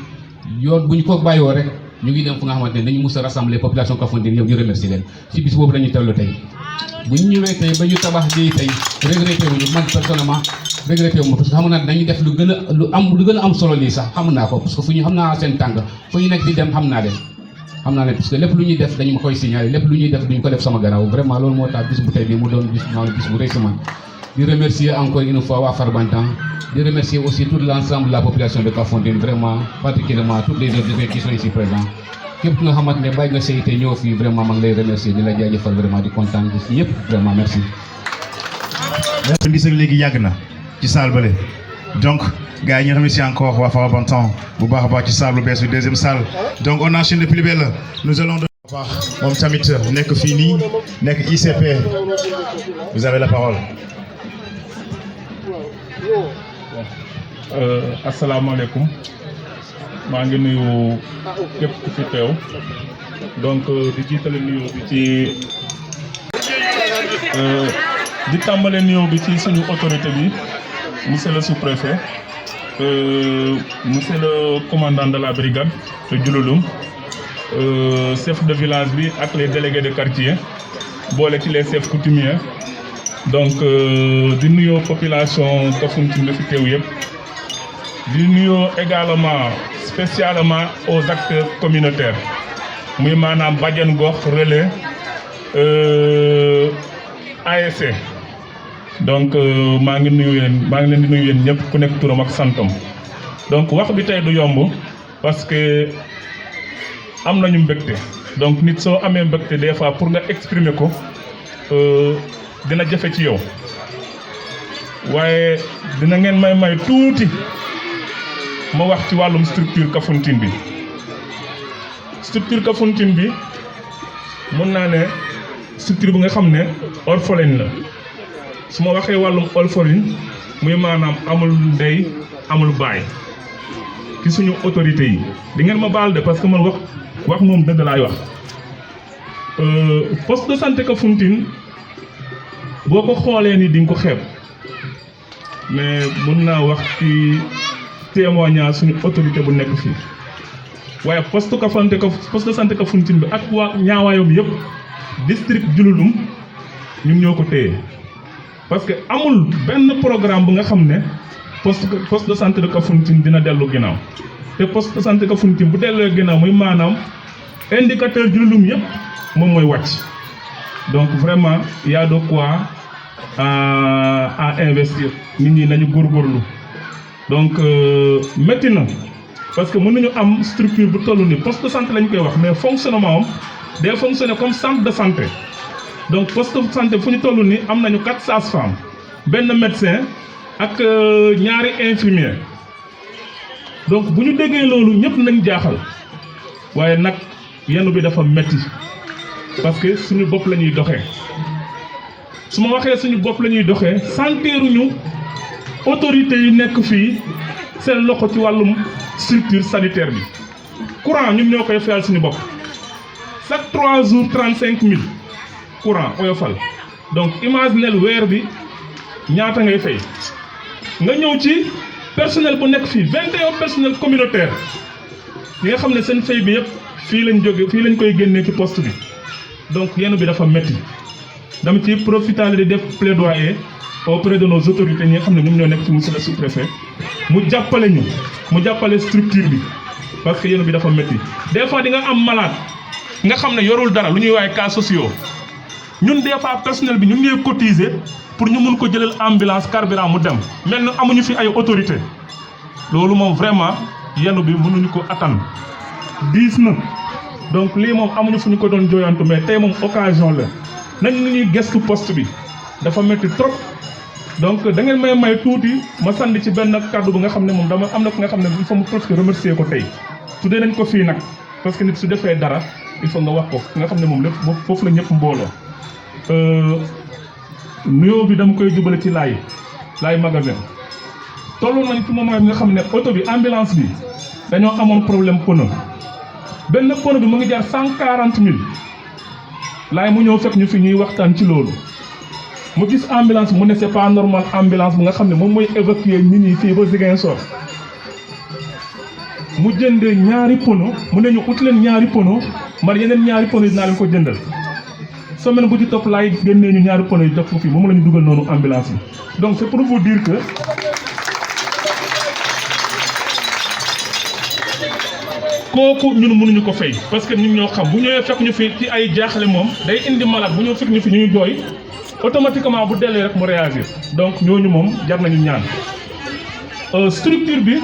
yoon bu ñu ko bàyyoo rek ñu ngi dem fu nga xamante ne dañu mus a rassembler population Kafountine yëpp ñu remercier leen si bis boobu la ñu tellu tey bu ñu ñëwee tey ba ñu tabax lii tey regretté wuñu man personnellement regretté wu ma parce que xam naa dañuy def lu gën a am solo lii sax xam naa ko parce que fu ñu xam naa seen tànk fu ñu nekk di dem xam naa leen parce que lépp lu ñuy def dañu ma koy signaler lépp lu ñuy def duñu ko def sama gannaaw vraiment loolu moo tax bis bu tey bi mu doon bis bu rëy si man di remercier encore une fois waa Farbantan di remercier aussi tout l'ensemble de la population de Kafountine vraiment particulièrement toutes les autorités qui sont ici présents képp ki nga xamante ne bàyyi nga sayte ñëw fii vraiment ma ngi lay remercier di la jaajëfal vraiment di kontaan ci ñëpp vraiment merci. Lii léegi yàgg na ci salle bale donc gars yi ñu remercier encore waa Farbantan bu baax a baax ci salle bu bees bi deuxième salle donc on enchaîne de plus belle nous allons moom tamit nekk fii nii nekk ICP vous avez la parole. asalaamaaleykum maa ngi nuyu képp ku fi teew donc di jiitale nuyoo bi di tàmbale nuyoo bi ci suñu autorité bi monsieur le sous-préfet monsieur le commandant de la brigade de Diouloulou chef de village bi ak les délégués de quartier boole ci les chefs coutumiers donc di nuyoo population Kafountine nga fi teew yëpp di nuyoo également spécialement aux acteurs communautaires muy maanaam bàjjen gox relais ASC donc maa ngi leen di nuyu yéen ñëpp ku nekk turam ak santam donc wax bi tey du yomb parce que am nañu mbégte donc nit soo amee mbégte des fois pour nga exprimer ko dina jafe ci yow waaye dina ngeen may tuuti ma wax ci wàllum structure Kafountine bi mun naa ne structure bi nga xam ne orpheline la su ma waxee wàllum orpheline muy maanaam amul ndey amul baay ci suñu autorité yi di ngeen ma baal de parce que man wax moom dëgg laay wax poste de santé Kafountine boo ko xoolee ni di nga ko xeeb mais mun naa wax ci témoignage suñu autorité bu nekk fii waaye poste de santé Kafountine bi ak waa ñaawaayam yëpp district Diouloulou ñun ñoo ko téye parce que amul benn programme bu nga xam ne poste de santé de Kafountine dina dellu ginnaaw te poste de santé Kafountine bu delloo ginnaaw muy maanaam indicateur Diouloulou yëpp moom mooy wàcc donc vraiment y a de quoi à investir nit ñi nañu góorgóorlu donc métti na parce que mënuñu am structure bu toll ni poste de santé lañ koy wax mais fonctionnement am day fonctionner comme centre de santé donc poste de santé fu ñu toll ni am nañu 4 sages-femmes benn médecin ak ñaari infirmier donc bu ñu déggee loolu ñëpp nañ jaaxal waaye nag yenn bi dafa métti parce que suñu bopp la ñuy doxee su ma waxee suñu bopp la ñuy doxee santeeruñu autorités yi nekk fii seen loxo ci wàllum structure sanitaire bi courant ñun ñoo koy fayal suñu bopp chaque 3 jours 35 000 courant oyofal donc imaginez weer bi ñaata ngay fay nga ñëw ci personnel bu nekk fii 21 personnel communautaire yi nga xam ne seen fay bi yëpp fii lañ jóge fii lañ koy génnee ci poste bi donc yenn bi dafa métti dama ci profiter di def plaidoyer auprès de nos autorités ñi nga xam ne ñoom ñoo nekk ci monsieur le sous-préfet mu jàppale structure bi parce que yenn bi dafa métti des fois di nga am malade nga xam ne yorul dara lu ñuy waaye cas sociaux ñun des fois personnel bi ñu ngi cotiser pour ñu mun ko jëlal ambulance carburant mu dem mel na amuñu fi ay autorité loolu moom vraiment yenn bi mënuñu ko attan diis na donc lii moom amuñu fu ñu ko doon jooyantu mais tey moom occasion la nañ ni ñuy gestu poste bi dafa métti trop donc da ngeen may tuuti ma sànni ci benn kàddu bu nga xam ne moom dama am na ku nga xam ne il faut mu presque remercier ko tey tuddee nañ ko fii nag parce que nit su defee dara il faut nga wax ko nga xam ne moom lépp foofu la ñëpp mbooloo nuyoo bi dama koy jubale ci laay magasin tollu nañ ci moment bi nga xam ne oto bi ambulance bi dañoo amoon problème pneu benn pneu bi mu ngi jar 140 000 laay mu ñëw fekk ñu fi ñuy waxtaan ci loolu mu gis ambulance mu ne c'est pas normal ambulance bu nga xam ne moom mooy évacuer nit ñi fii ba Ziguinchor mu jëndee ñaari pneu mu ne ñu ut leen ñaari pneu man yeneen ñaari pneu yi dinaa leen ko jëndal semaine bu ci topp laay génnee ñu ñaari pneu yi jox ko fii moom la ñu dugal noonu ambulance yi donc c'est pour vous dire que kooku ñun mënuñu ko fay parce que ñun ñoo xam bu ñëwee fekk ñu fi ci ay jaaxle moom day indi malade bu ñëw fekk ñu fi ñuy jooy automatiquement bu dellee rek mu réagir donc ñooñu moom jar nañu ñaan structure bi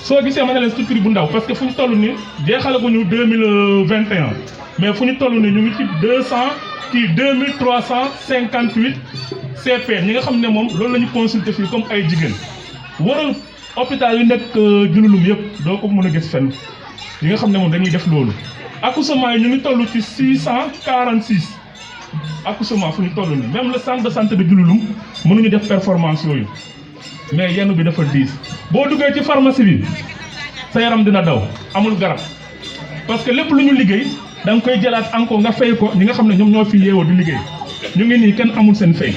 soo gisee ma ne leen structure bu ndaw parce que fu ñu toll nii jeexalaguñu 2021 mais fu ñu toll nii ñu ngi ci 2358 CP ñi nga xam ne moom loolu la ñu consulter fii comme ay jigéen waral hôpital yu nekk Diouloulou yëpp doo ko mën a gis fenn yi nga xam ne moom dañuy def loolu accouchement yi ñu ngi toll ci 646 accouchement fu ñu toll nii même le centre de santé de Diouloulou mënuñu def performance yooyu mais yenn bi dafa diis boo duggee ci pharmacie bi sa yaram dina daw amul garab parce que lépp lu ñu liggéey da nga koy jëlaat encore nga fay ko ñi nga xam ne ñoom ñoo fi yeewoo di liggéey ñu ngi nii kenn amul seen fay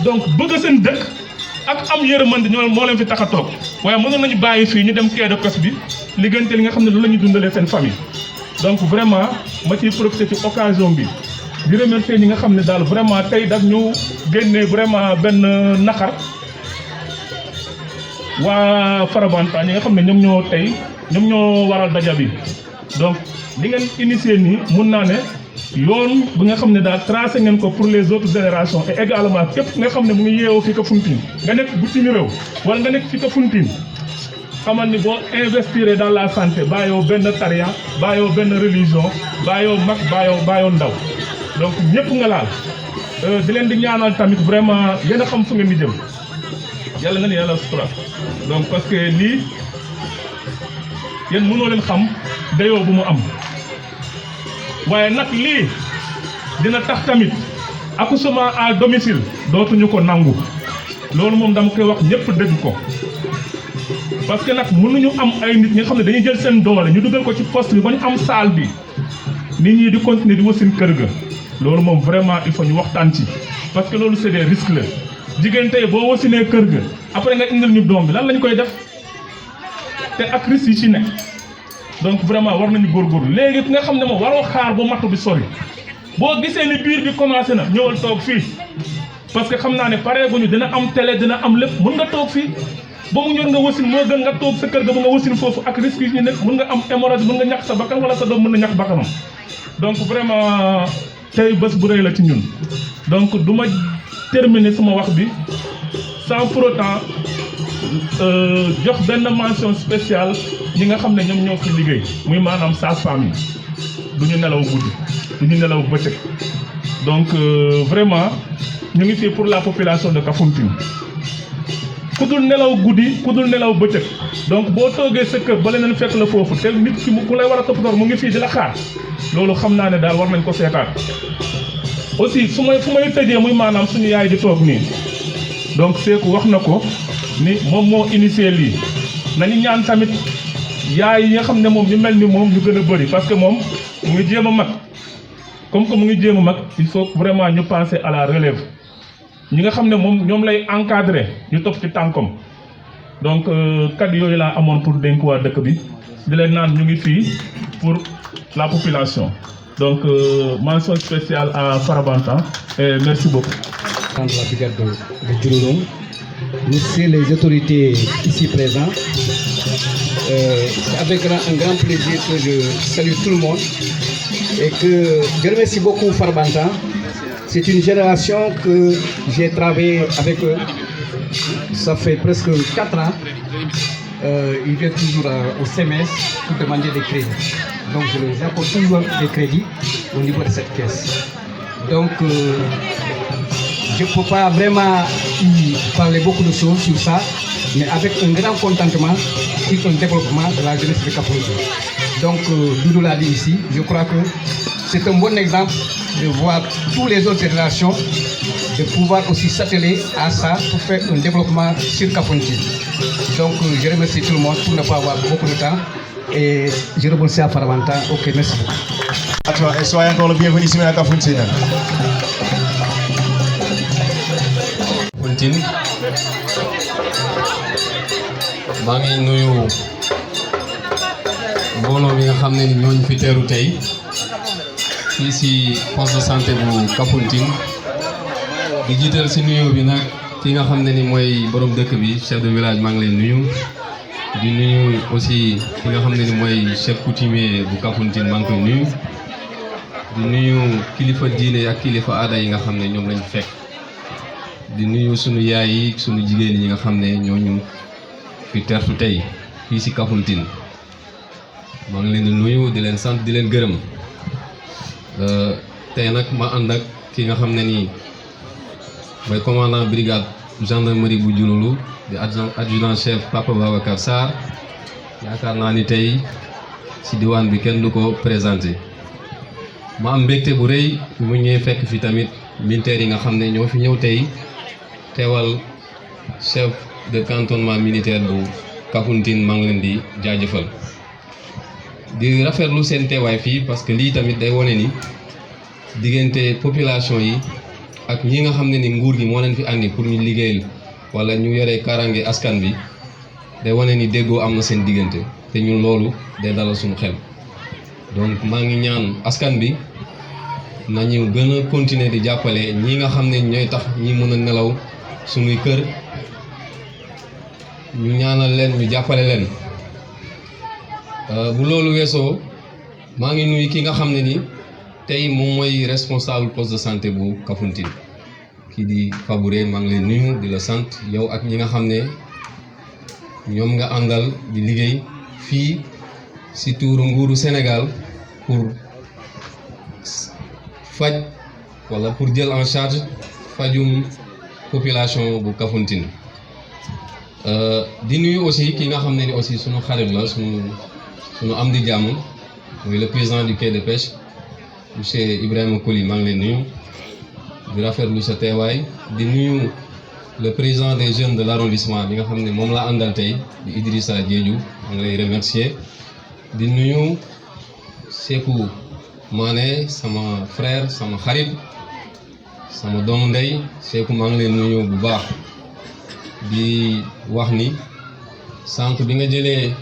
donc bëgg seen dëkk ak am yërmande ñoo moo leen fi tax a toog waaye mënoon nañu bàyyi fii ñu dem quai de pêche bi liggéeyante li nga xam ne loolu la ñuy dundalee seen famille donc vraiment ma ciy profité ci occasion bi di remercier ñi nga xam ne daal vraiment tey daf ñu génnee vraiment benn naqar waa Farabanta ñi nga xam ne ñoom ñoo waral daja bi donc li ngeen initié nii mun naa ne yoon bi nga xam ne daal tracé ngeen ko pour les autres générations et également képp nga xam ne mu ngi yeewoo fii Kafountine nga nekk bitim réew wala nga nekk fii Kafountine xamal ni boo investir dans la santé bàyyoo benn tariya bàyyoo benn religion bàyyoo mag bàyyoo ndaw donc ñëpp nga laal di leen di ñaanal tamit vraiment yéen a xam fu ngeen di jëm yàlla nga ne yàlla sutura donc parce que lii yéen mënoo leen xam dayoo bu mu am waaye nag lii dina tax tamit accouchement à domicile dootuñu ko nangu loolu moom dama koy wax ñëpp dégg ko parce que nag mënuñu am ay nit ñi nga xam ne dañuy jël seen doole ñu dugal ko ci poste bi ba ñu am salle bi nit ñi di continuer di wasin kër ga loolu moom vraiment il faut ñu waxtaan ci parce que loolu c'est des risques la jigéen tey boo wasinee kër ga après nga indil ñu doom bi lan lañ koy def te ak risques yi ci nekk donc vraiment war nañu góorgóorlu léegi ki nga xam ne moom waroo xaar ba matu bi sori boo gisee ni biir bi commencé na ñëwal toog fii parce que xam naa ne pareeguñu dina am télé dina am lépp mën nga toog fii ba mu ñor nga wasin moo gën nga toog sa kër ga ba nga wasin foofu ak risques yi ñu nekk mën nga am hémorragie mën nga ñàkk sa bakkan wala sa doom mën na ñàkk bakkanam donc vraiment tey bés bu rëy la ci ñun donc du ma terminer sama wax bi sans pour autant jox benn mention spéciale ñi nga xam ne ñoom ñoo fi liggéey muy maanaam sage-femme yi du ñu nelaw guddi du ñu nelaw bëccëg donc vraiment ñu ngi fii pour la population de Kafountine ku dul nelaw guddi ku dul nelaw bëccëg donc boo toogee sa kër ba leneen fekk la foofu te nit ki ku lay war a toppatoo mu ngi fii di la xaar loolu xam naa ne daal war nañ ko seetaat aussi fu may tëjee muy maanaam suñu yaay di toog nii donc Seeku wax na ko ni moom moo initié lii nañu ñaan tamit yaay yi nga xam ne moom ñu mel ni moom ñu gën a bëri parce que moom mu ngi jéem a mag comme que mu ngi jéem a mag il faut vraiment ñu penser à la relève ñi nga xam ne moom ñoom lay encadrer ñu topp ci tànkom donc kàddu yooyu laa amoon pour dénk waa dëkk bi di leen naan ñu ngi fii pour la population donc mention spéciale à Farabanta et merci beaucoup. La brigade de Diouloulou, messieurs les autorités ici présents, c'est avec un grand plaisir que je salue tout le monde et que je remercie beaucoup Farabanta. C'est une génération que j'ai travaillé avec eux. Ça fait presque 4 ans. Ils viennent toujours au CMS pour demander des crédits. Donc je les accorde toujours des crédits au niveau de cette caisse. Donc je ne peux pas vraiment y parler beaucoup de choses sur ça, mais avec un grand contentement sur le développement de la jeunesse de Kafountine. Donc Doudou l'a dit ici, je crois que c'est un bon exemple de voir toutes les autres générations de pouvoir aussi s'atteler à ça pour faire un développement sur Kafountine. Donc je remercie tout le monde pour ne pas avoir beaucoup de temps et je remercie à Farabanta. Ok, merci beaucoup. À toi et soyez encore le bienvenu ici à Kafountine. Kafountine maa ngi nuyu mbooloo mi nga xam ne ni ñooñu fi teeru tey fii si poste de santé bu Kafountine di jiital si nuyoo bi nag ki nga xam ne ni mooy borom dëkk bi chef de village maa ngi leen nuyu di nuyu aussi ki nga xam ne ni mooy chef coutumier bu Kafountine maa ngi koy nuyu di nuyu kilifa diine ak kilifa aada yi nga xam ne ñoom lañu fekk di nuyu sunu yaay yi sunu jigéen yi nga xam ne ñooñu fi tertu tey fii si Kafountine maa ngi leen di nuyu di leen sant di leen gërëm tey nag ma ànd ak ki nga xam ne nii mooy commandant brigade gendarmerie bu Diouloulou di adjudant chef Papa Babacar Sarr yaakaar naa ni tey si diwaan bi kenn du ko présenté ma am mbégte bu rëy bi mu ñëwee fekk fi tamit militaires yi nga xam ne ñoo fi ñëw tey teewal chef de cantonnement militaire bu Kafountine maa ngi leen di jaajëfal di rafetlu seen teewaay fii parce que lii tamit day wone ni diggante population yi ak ñi nga xam ne ni nguur gi moo leen fi andi pour ñu liggéeyal wala ñu yore kaaraange askan bi day wane ni déggoo am na seen diggante te ñun loolu day dalal suñu xel donc maa ngi ñaan askan bi nañu gën a continuer di jàppale ñi nga xam ne ñooy tax ñi mën a nelaw suñuy kër ñu ñaanal leen ñu jàppale leen bu loolu weesoo maa ngi nuyu ki nga xam ne ni tey moom mooy responsable poste de santé bu Kafountine kii di Fabouré maa ngi leen nuyu di la sant yow ak ñi nga xam ne ñoom nga àndal di liggéey fii si tuuru nguuru Sénégal pour faj wala pour jël en charge fajum population bu Kafountine di nuyu aussi ki nga xam ne ni aussi sunu xarit la sunu am di jàmm muy le président du quai de pêche monsieur Ibrahima Koli maa ngi leen nuyu di rafetlu sa teewaay di nuyu le président des jeunes de l'arrondissement bi nga xam ne moom laa àndal tey di Idrissa Diédhiou maa ngi lay remercier di nuyu Sekou Mané sama frère sama xarit sama doomu ndey Sekou maa ngi leen nuyu bu baax di wax ni sànq bi nga jëlee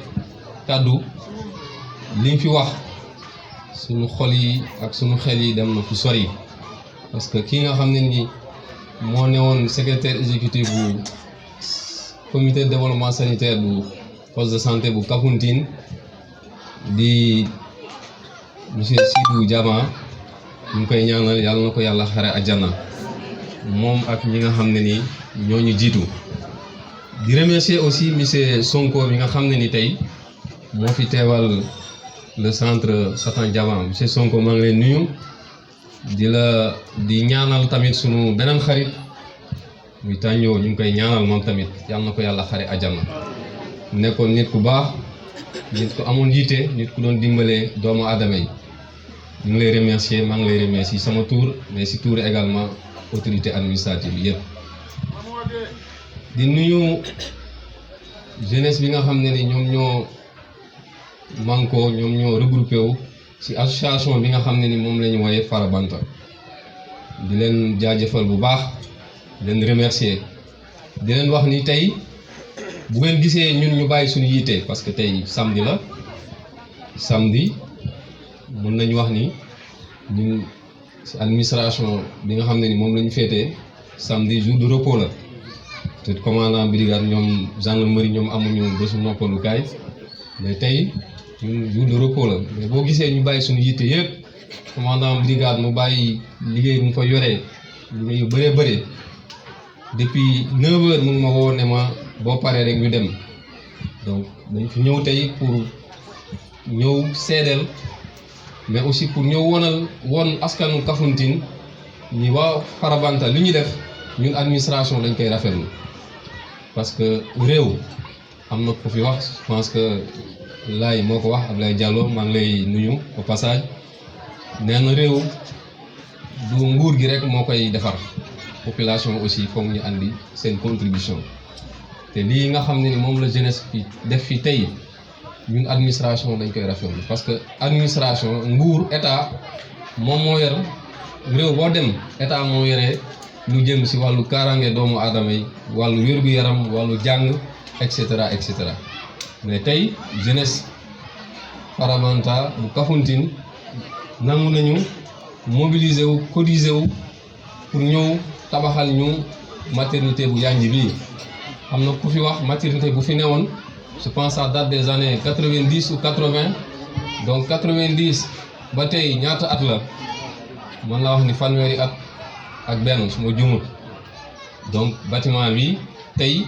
kàddu li nga fi wax suñu xol yi ak suñu xel yi dem na fu sori parce que ki nga xam ne ni moo newoon secrétaire exécutif bu comité de développement sanitaire bu poste de santé bu Kafountine di monsieur Sidou Diama ñu koy ñaanal yàlla na ko yàlla xare àjjana moom ak ñi nga xam ne ni ñoo ñu jiitu di remercier aussi monsieur Sonko mi nga xam ne ni tey moo fi teewal le centre Satan Diama monsieur Sonko maa ngi leen nuyu di ñaanal tamit sunu beneen xarit muy tàññoo ñu ngi koy ñaanal moom tamit yàlla na ko yàlla xare àjjana nekkoon nit ku baax nit ku amoon yitte nit ku doon dimbalee doomu aadama yi ñu ngi lay remercier maa ngi lay remercier sama tour mais si tour également autorité administrative yi yëpp di nuyu jeunesse bi nga xam ne ni ñoom ñoo manko ñoom ñoo regroupé wu ci association bi nga xam ne ni moom la ñu wooyee Farabanta di leen jaajëfal bu baax di leen remercier di leen wax ni tey bu ngeen gisee ñun ñu bàyyi suñu yitte parce que tey samedi la samedi mën nañu wax ni ñun ci administration bi nga xam ne ni moom la ñu féetee samedi jour de repos la te commandant brigade ñoom gendarmerie ñoom amuñu bésu noppalukaay mais tey ñun jour de repos la mais boo gisee ñu bàyyi suñu yitte yëpp commandant brigade mu bàyyi liggéey mu fa yoree liggéey yu bëree bëri depuis 9 heures mu ma woo ne ma boo paree rek ñu dem donc dañ fi ñëw tey pour ñëw seedeel mais aussi pour ñëw won askanu Kafountine ni waa Farabanta li ñu def ñun administration dañ koy rafetlu parce que réew am na ku fi wax je pense que Laye moo ko wax Ablaye Diallo maa ngi lay nuyu au passage nee na réew du nguur gi rek moo koy defar population aussi foog ñu andi seen contribution te lii nga xam ne ni moom la jeunesse bi def fi tey ñun administration dañ koy rafetlu parce que administration nguur état moom moo yor réew boo dem état moo yore lu jëm si wàllu kaaraange doomu aadama yi wàllu wér-gu-yaram wàllu jàng et cetera et cetera mais tey jeunesse Farabanta bu Kafountine nangu nañu mobiliser wu cotiser wu pour ñëw tabaxal ñu maternité bu yanj bii xam na ku fi wax maternité bu fi newoon je pense ça date des années 90 ou 80 donc 90 ba tey ñaata at la man la wax ni fanweeri at ak benn su ma jumut donc bâtiment bi tey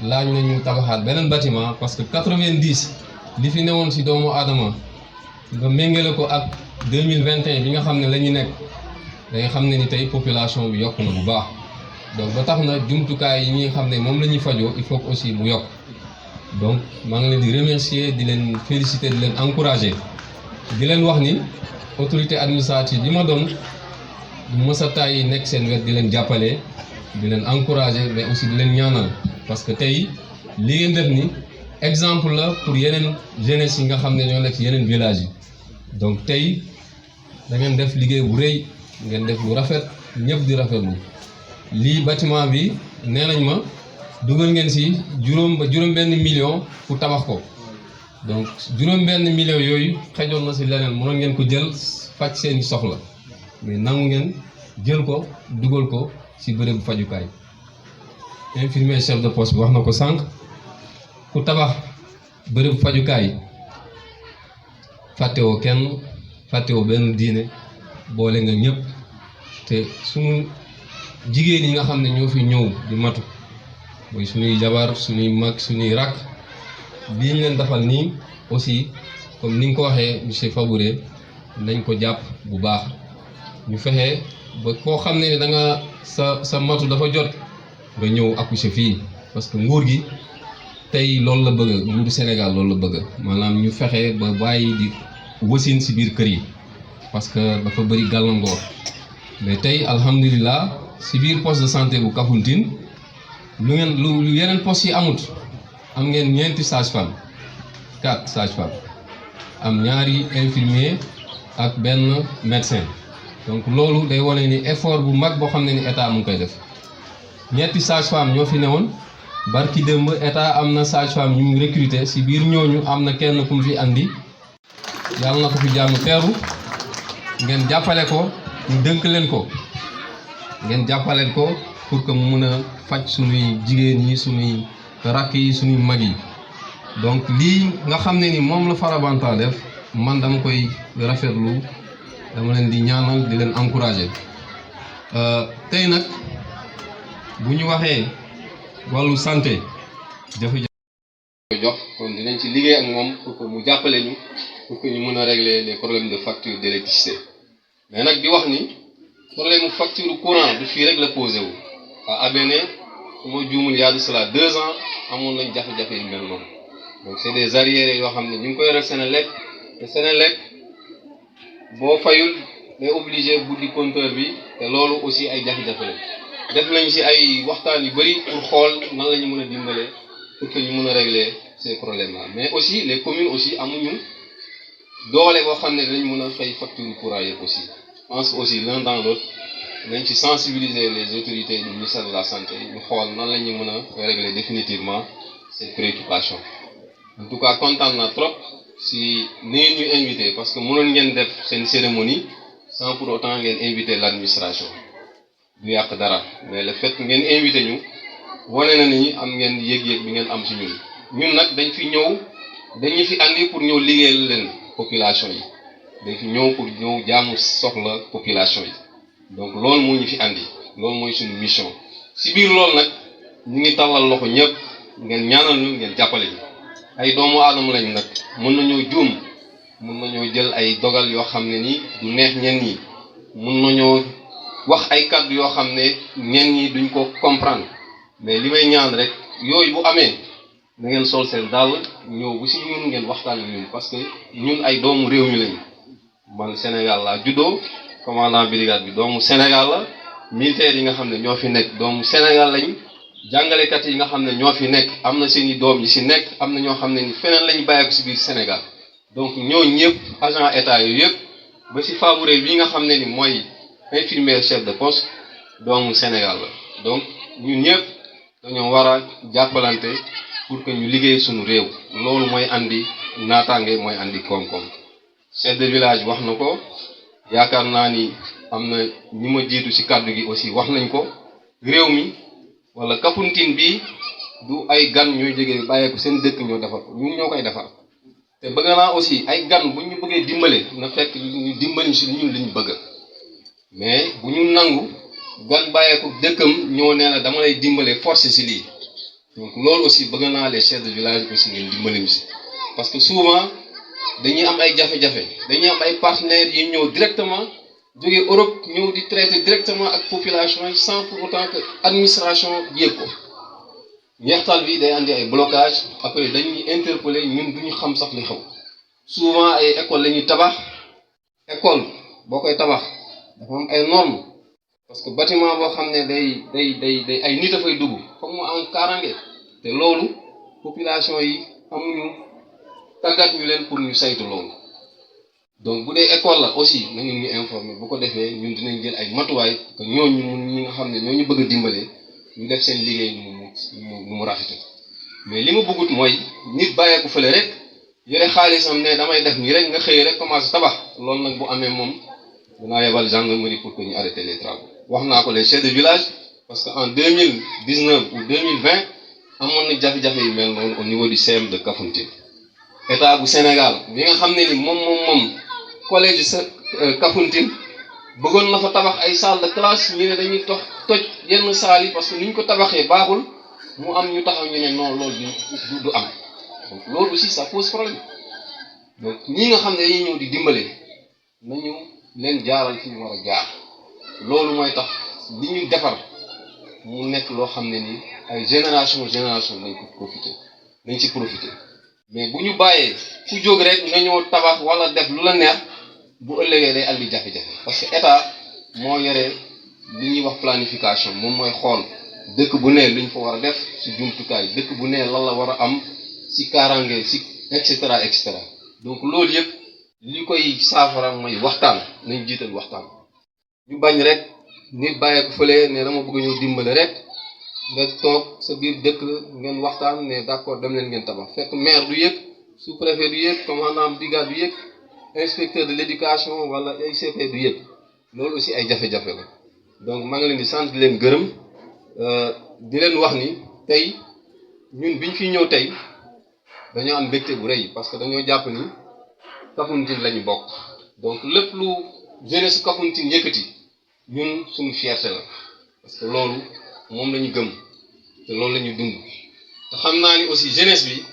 laaj nañu tabaxaat beneen bâtiment parce que 90 li fi newoon ci doomu aadama nga méngale ko ak 2021 bi nga xam ne la ñu nekk da nga xam ne ni tey population bi yokk na bu baax donc ba tax na jumtukaay yi ñi xam ne moom la ñuy fajoo il faut que aussi mu yokk donc maa ngi leen di remercier di leen féliciter di leen encourager di leen wax ni autorité administrative yi ma doon du mës a taay nekk seen wet di leen jàppale di leen encourager mais aussi di leen ñaanal parce que tey li ngeen def ni exemple la pour yeneen jeunesse yi nga xam ne ñoo nekk yeneen village yi donc tey da ngeen def liggéey bu rëy ngeen def lu rafet ñëpp di rafetlu lii bâtiment bi nee nañ ma dugal ngeen si juróom benn million pour tabax ko donc juróom benn million yooyu xejoon na si leneen mënoon ngeen ko jël faj seeni soxla mais nangu ngeen jël ko dugal ko si bërëbu fajukaay infirmier chef de poste bi wax na ko sànq ku tabax bërëbu fajukaay fàttewoo kenn fàttewoo benn diine boole nga ñëpp te suñu jigéen yi nga xam ne ñoo fi ñëw di matu mooy suñuy jabar suñuy mag suñuy rakk lii ñu leen defal nii aussi comme ni nga ko waxee monsieur Fabouré nañ ko jàpp bu baax ñu fexe ba koo xam ne da nga sa matu dafa jot nga ñëw accoucher fii parce que nguur gi tey loolu la bëgg nguuru Sénégal loolu la bëgg maanaam ñu fexe ba bàyyi di wasin si biir kër yi parce que dafa bëri gàllankoor mais tey alhamdulilah si biir poste de santé bu Kafountine lu yeneen poste yi amut am ngeen ñeenti sage-femme 4 sage-femme am ñaari infirmier ak benn médecin donc loolu day wane ni effort bu mag boo xam ne ni état mu ngi koy def ñetti sage-femme ñoo fi newoon barki démb état am na sage-femme ñu ngi recruter si biir ñooñu am na kenn ku mu fi andi yàlla na ko fi jàmm teeru ngeen jàppale ko ñu dënk leen ko ngeen jàppaleen ko pour que mu mën a faj suñuy jigéen yi suñuy rakk yi suñuy mag yi donc lii nga xam ne ni moom la Farabanta def man dama koy rafetlu dama leen di ñaanal di leen encourager tey nag bu ñu waxee wàllu santé jafe-jafe ko jox kon dinañ ci liggéey ak moom pour que mu jàppale ñu pour que ñu mën a régler les problèmes de facture d'électricité mais nag di wax ni problème mu facture courant du fii rek la posé wu à Abéné su ma juumul y a de cela 2 ans amoon nañ jafe-jafe yu mel noonu donc c'est des arriérés yoo xam ne ñu ngi koy yoreel Senelec te Senelec boo fayul day obligé buddi compteur bi te loolu aussi ay jafe-jafe la def nañ ci ay waxtaan yu bëri pour xool nan la ñu mën a dimbalee pour que ñu mën a régler ces problèmes là mais aussi les communes aussi amuñu doole boo xam ne dañ mën a fay facture courant yëpp aussi je pense aussi l'un dans l'autre nañ ci sensibiliser les autorités du ministère de la santé ñu xool nan la ñu mën a régler définitivement ces préoccupations en tout cas kontaan naa trop si ni ngeen ñu invité parce que mënoon ngeen def seen cérémonie sans pour autant ngeen inviter l'administration du yàq dara mais le fait ngeen invité ñu wane na ni am ngeen yëg-yëg bi ngeen am ci ñun nag dañ fi ñëw dañu fi andi pour ñëw liggéeyal leen population yi dañ fi ñëw pour ñëw jaamu soxla population yi donc loolu moo ñu fi andi loolu mooy suñu mission si biir loolu nag ñu ngi tàllal loxo ñëpp ngeen ñaanal ñu ngeen jàppale ñu ay doomu aadama lañ nag mën nañoo juum mun nañoo jël ay dogal yoo xam ne ni du neex ñenn ñi mun nañoo wax ay kàddu yoo xam ne ñenn ñi duñ ko comprendre mais li may ñaan rek yooyu bu amee da ngeen sol seen dàll ñëw bu si ñun ngeen waxtaan ak ñun parce que ñun ay doomu réew mi lañu man Sénégal laa juddoo commandant brigade bi doomu Sénégal la militaire yi nga xam ne ñoo fi nekk doomu Sénégal lañ jàngalekat yi nga xam ne ñoo fi nekk am na seen i doom yi si nekk am na ñoo xam ne ni feneen lañu bàyyeeku si biir Sénégal donc ñooñu ñëpp agent état yooyu yëpp ba si Fabouré bi nga xam ne ni mooy infirmière chef de poste doomu Sénégal la donc ñun ñëpp dañoo war a jàppalante pour que ñu liggéey suñu réew loolu mooy andi naataange mooy andi koom-koom chef de village wax na ko yaakaar naa ni am na ñi ma jiitu ci kàddu gi aussi wax nañ ko réew mi wala Kafountine bi du ay gan ñooy jógee bàyyeeku seen dëkk ñoo defar ñun ñoo koy defar te bëgg naa aussi ay gan bu ñu bëggee dimbale na fekk ñu dimbali ci ñun li ñu bëgg mais bu ñu nangu gan bàyyeeku dëkkam ñoo nee na dama lay dimbale force ci lii donc loolu aussi bëgg naa les chefs de village aussi ngeen dimbali ñu ci parce que souvent dañuy am ay jafe-jafe dañuy am ay partenaires yi ñëw directement jógee Europe ñëw di traiter directement ak population yi sans pour autant que administration yëg ko ñeextal bi day andi ay blocage après dañuy interpeller ñun duñu xam sax li xew souvent ay école la ñuy tabax école boo koy tabax dafa am ay normes parce que bâtiment boo xam ne day ay nit a fay dugg foog mu am kaaraange te loolu population yi amuñu tàggat ñu leen pour ñu saytu loolu donc bu dee école la aussi nañu ñu informer bu ko defee ñun dinañ jël ay matuwaay que ñooñu ñi nga xam ne ñooñu bëgg a dimbale ñu def seen liggéey mu rafete mais li ma bëggut mooy nit bàyyeeku fële rek yore xaalisam ne damay def nii rek nga xëy rek commencé tabax loolu nag bu amee moom dinaa yebal gendarmerie pour que ñu arrêter les travaux wax naa ko les chefs de village parce que en 2019 ou 2020 amoon na jafe-jafe yu mel noonu au niveau du CM de Kafountine état bu Sénégal bi nga xam ne ni moom collège Kafountine bëggoon na fa tabax ay salle de classe ñu ne dañuy toj yenn salle yi parce que ni ñu ko tabaxee baaxul mu am ñu taxaw ñu ne non loolu du am donc loolu aussi ça pose problème donc ñi nga xam ne dañuy ñëw di dimbale nañu leen jaaral fi ñu war a jaar loolu mooy tax li ñu defar mu nekk loo xam ne ni ay génération nañ ci profiter mais bu ñu bàyyee ku jóg rek nga ñëw tabax wala def lu la neex bu ëllëgee day andi jafe-jafe parce que état moo yore li ñuy wax planification moom mooy xool dëkk bu ne luñ fa war a def ci jumtukaay dëkk bu ne lan la war a am ci kaaraange ci et cetera donc loolu yëpp li koy saafara mooy waxtaan nañ jiital waxtaan ñu bañ rek nit bàyyeeku fële ne dama bëgg ñëw dimbale rek nga toog sa biir dëkk ngeen waxtaan ne d'accord dem leen ngeen tabax fekk maire du yëg sous-préfet du yëg commandant brigade du yëg inspecteur de l'éducation wala ICP du yëg loolu aussi ay jafe-jafe la donc maa ngi leen di sant di leen gërëm di leen wax ni tey ñun biñ fi ñëw tey dañoo am mbégte bu rëy parce que dañoo jàpp ni Kafountine lañu bokk donc lépp lu jeunesse Kafountine yëkkati ñun suñu fierté la parce que loolu moom la ñu gëm te loolu la ñu dund te xam naa ni aussi jeunesse bi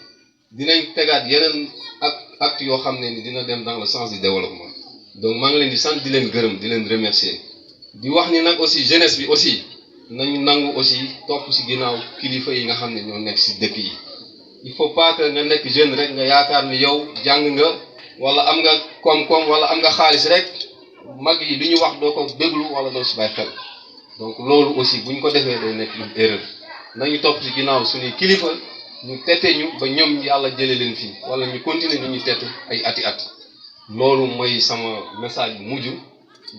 dinañ tegaat yeneen acte yoo xam ne ni dina dem dans le sens du développement donc maa ngi leen di sant di leen gërëm di leen remercier di wax ni nag aussi jeunesse bi aussi nañu nangu aussi topp ci ginnaaw kilifa yi nga xam ne ñoo nekk ci dëkk yi il faut pas que nga nekk jeune rek nga yaakaar ni yow jàng nga wala am nga koom-koom wala am nga xaalis rek mag yi lu ñu wax doo ko déglu wala doo ci bàyyi xel donc loolu aussi bu ñu ko defee day nekk une erreur nañu topp ci ginnaaw suñuy kilifa ñu tette ñu ba ñoom yàlla jëlee leen fii wala ñu continuer ñu tette ay at loolu mooy sama message bu mujj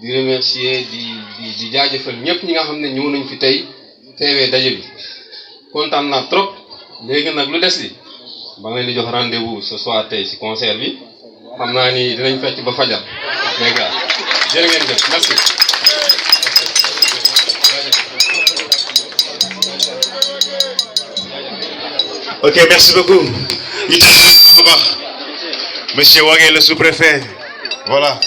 di remercier di jaajëfal ñëpp ñi nga xam ne ñëw nañ fi tey teewee daje bi kontaan naa trop léegi nag lu des li ba nga leen di jox rendez-vous ce soir tey ci concert bi xam naa ni dinañ fecc ba fajar les gars jërë ngeen jëf merci. Ok, merci beaucoup. Monsieur Wagé, le sous-préfet. Voilà.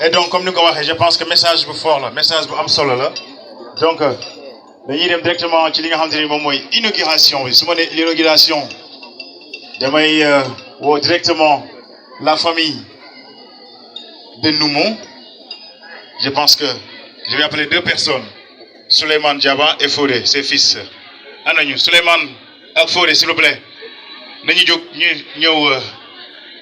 Et donc, comme nous avons dit, je pense que le message est fort, le message est solo là. Donc, nous allons directement à l'inauguration. L'inauguration, directement la famille de Noumo. Je pense que je vais appeler deux personnes, Souleymane Diaba et Fodé, ses fils. Anañu Souleymane ak Fodé, s'il vous plaît. Nañu jóg ñu ñëw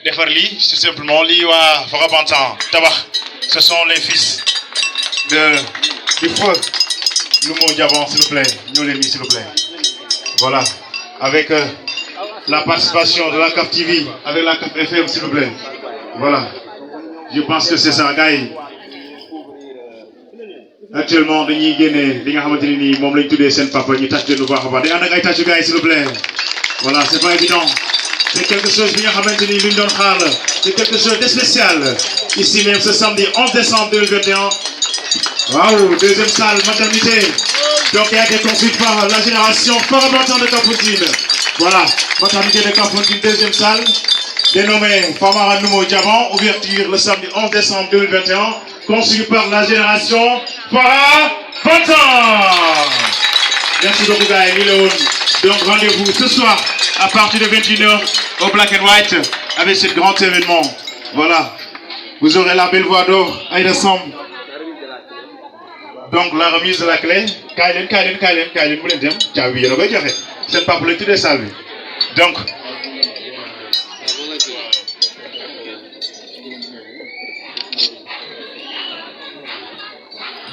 defar lii, tout simplement lii waa Farabantan tabax. Ce sont les fils du feu Noumo Diaba, s'il vous plaît. Ñoo leen nii, s'il vous plaît. Voilà, avec la participation de la CAF TV, avec la CAF FM, s'il vous plaît. Voilà, je pense que c'est ça, gars. Actuellement, dañuy génne li nga xamante ni nii moom lañ tuddee seen papa ñu tàcc leen bu baax a baax day ànd ak ay tàccu gars yi, s'il vous plaît. Voilà, c'est pas évident. C'est quelque chose bi nga xamante ni luñ doon xaar la. C'est quelque chose de spécial. Ici même ce samedi 11 décembre 2021. Waouh, deuxième salle maternité. Donc il a été construite par la génération Farabantan de Kafountine. Voilà, maternité de Kafountine, deuxième salle, dénommée Famara Noumo Diaba, ouverture le samedi 11 décembre 2021, construite par la génération Farabantan. Merci beaucoup, gars. Donc rendez-vous ce soir à partir de 21h au Black and White avec ce grand événement. Voilà, vous aurez la belle voix d'or, Aïda Samb. Donc la remise de la clé, Kailen, vous l'avez dit, tu as vu, c'est pas pour le tout de salle. Donc,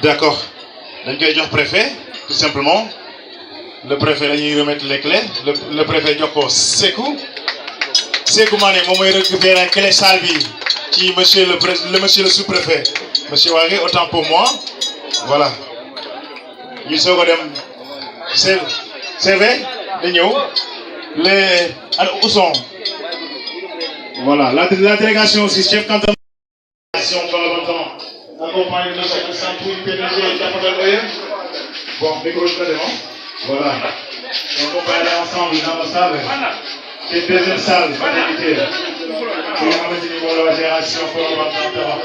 d'accord, donc il y a le préfet, tout simplement. Le préfet va remettre les clés. Le préfet Dioko Sekou. Sekou Mané, moi je récupère la clé salvi qui monsieur le sous-préfet. Monsieur Wagé, autant pour moi. Voilà. Ils sont c'est vrai, les où sont? Voilà, la délégation aussi, chef canton. Accompagné de notre centre PDG Capital Oyer. Bon, décroche pas devant. Voilà. Donc on va aller ensemble dans la salle. C'est une deuxième salle, maternité. C'est la génération Farabantan.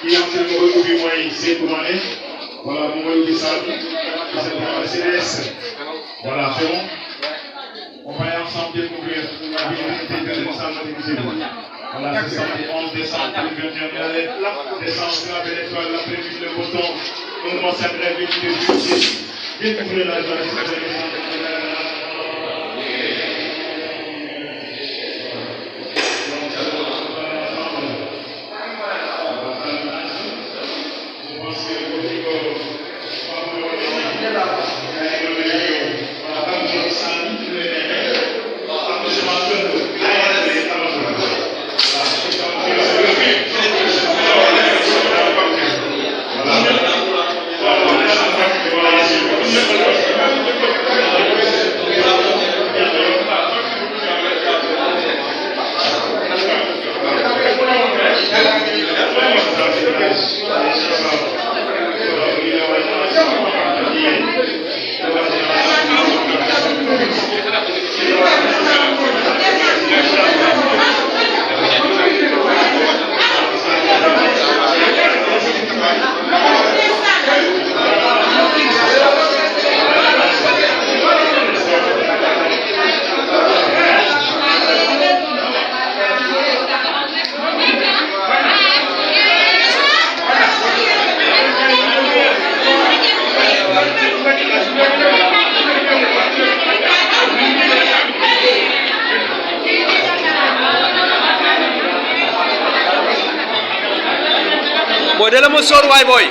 Qui a fait le mot du moyen, c'est pour m'aller. Voilà, mon mot du salle. C'est pour la CDS. Voilà, c'est bon. On va aller ensemble découvrir la visibilité de la salle maternité. Voilà, c'est samedi 11 décembre 2021. Décembre, c'est la belle étoile, la prévue, le beau temps. On commence à grève de découvrir la joie de cette boy dala mo sor way boy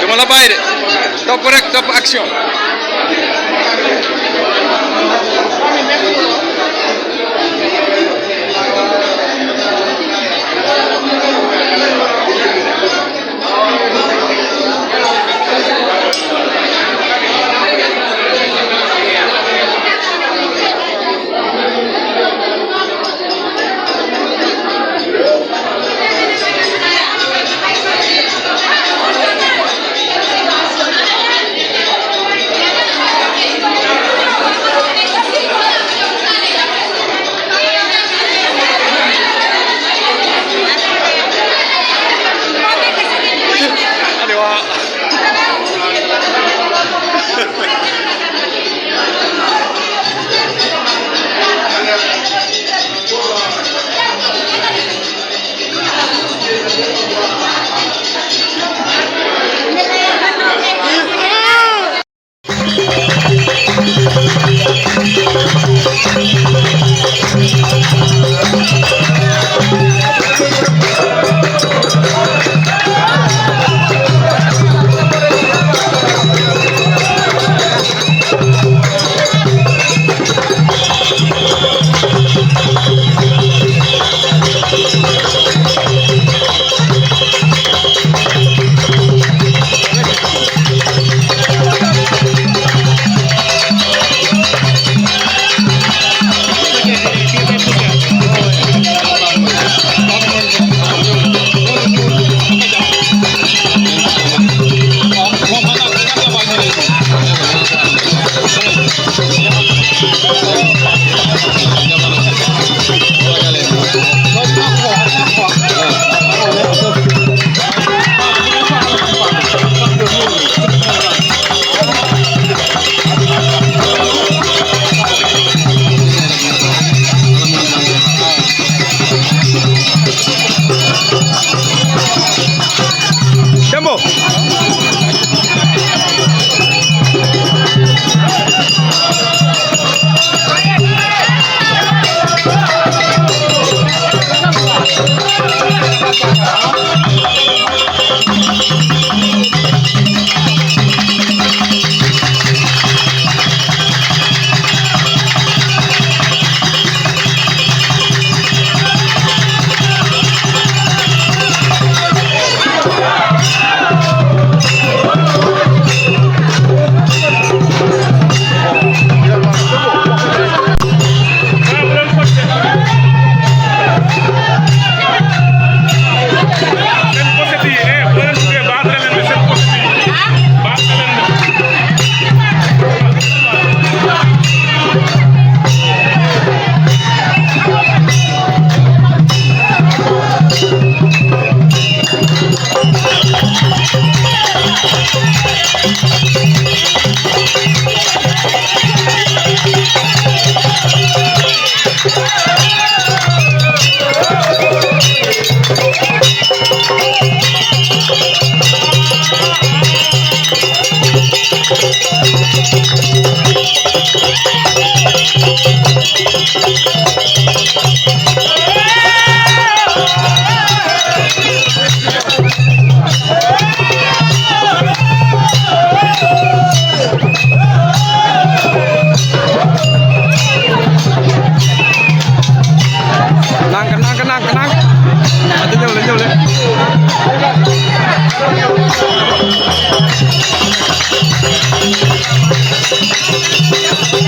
dama la bàyyi de topp rek topp action.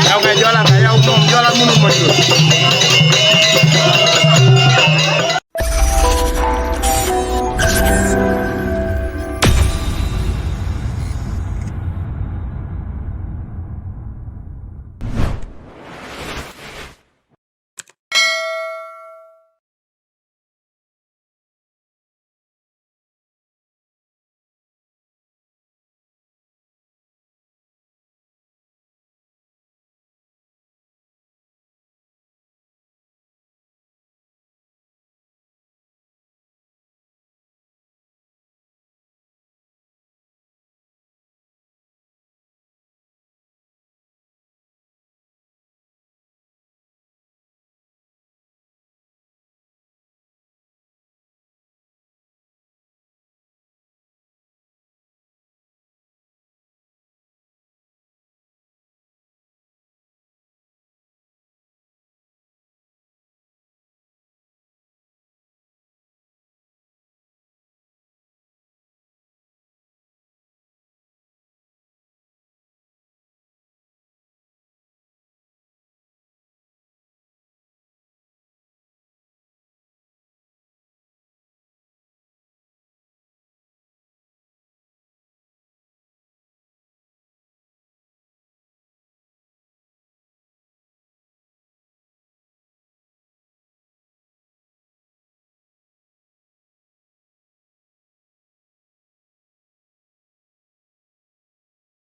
Yow ngay joolaat nga yow moom joolaat mënul ma